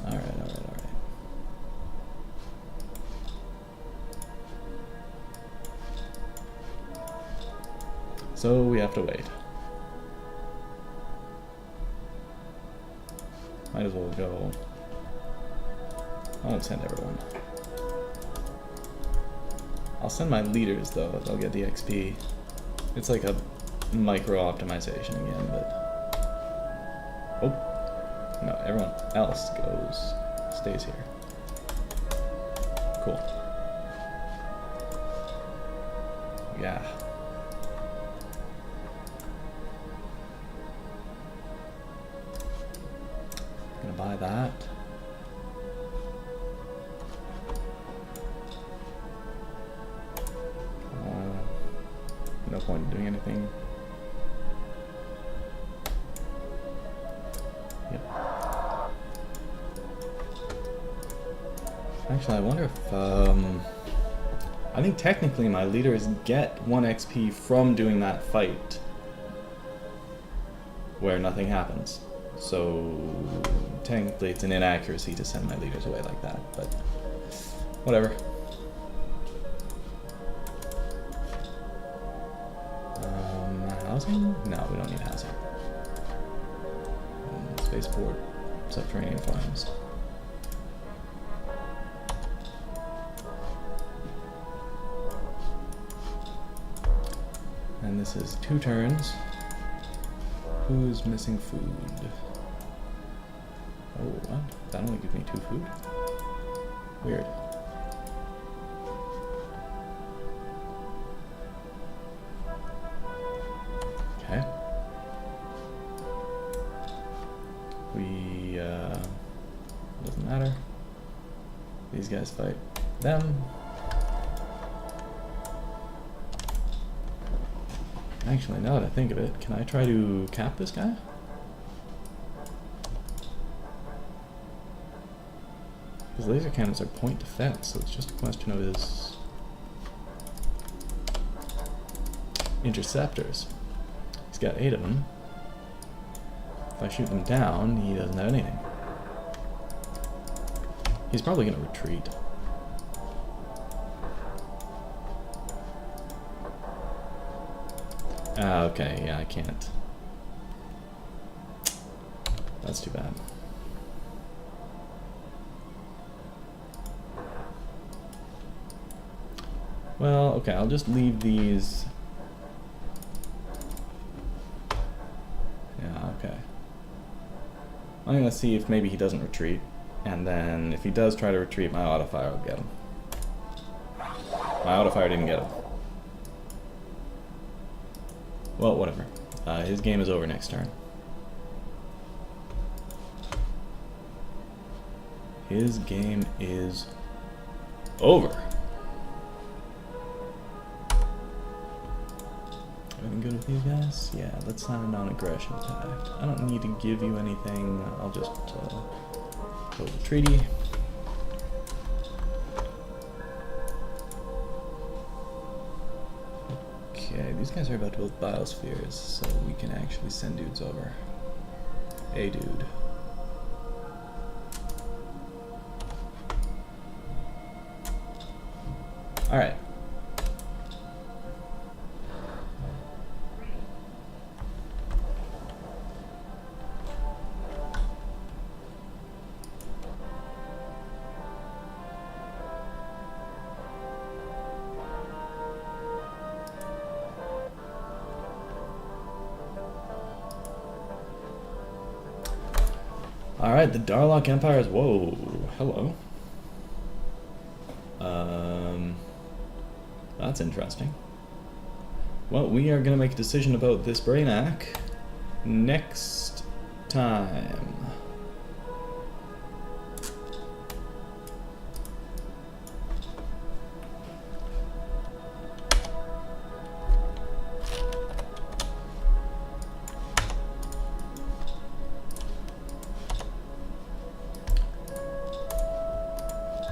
All right. So we have to wait. Might as well go. I won't send everyone. I'll send my leaders though, they'll get the XP. It's like a micro optimization again, but. Oh! No, everyone else stays here. Cool. Yeah. Gonna buy that. No point in doing anything. Yep. Actually, I wonder if I think technically my leaders get 1 XP from doing that fight where nothing happens. So technically it's an inaccuracy to send my leaders away like that, but whatever. Housing? No, we don't need housing. Spaceport, subterranean farms. And this is 2 turns. Who's missing food? Oh, what? That only gives me 2 food? Weird. Okay. Doesn't matter. These guys fight them. Actually, now that I think of it, can I try to cap this guy? Because laser cannons are point defense, so it's just a question of his interceptors. He's got 8 of them. If I shoot them down, he doesn't have anything. He's probably going to retreat. Ah, okay, yeah, I can't. That's too bad. Well, okay, I'll just leave these. Yeah, okay. I'm gonna see if maybe he doesn't retreat, and then if he does try to retreat, my autofire will get him. My autofire didn't get him. Well, whatever. His game is over next turn. His game is over. Everything good with these guys? Yeah, let's sign a non-aggression pact. I don't need to give you anything. I'll just go to the treaty. Okay, these guys are about to build biospheres, so we can actually send dudes over. Hey, dude. Alright. Alright, the Darlok Empire is... Whoa, hello. That's interesting. Well, we are going to make a decision about this Brainiac next time.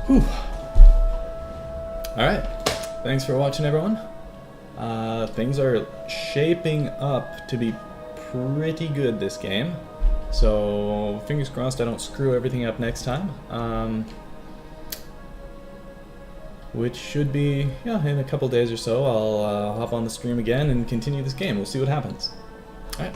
Whew. Alright, thanks for watching, everyone. Things are shaping up to be pretty good this game, so fingers crossed I don't screw everything up next time. Which should be, yeah, in a couple days or so. I'll hop on the stream again and continue this game. We'll see what happens. Alright.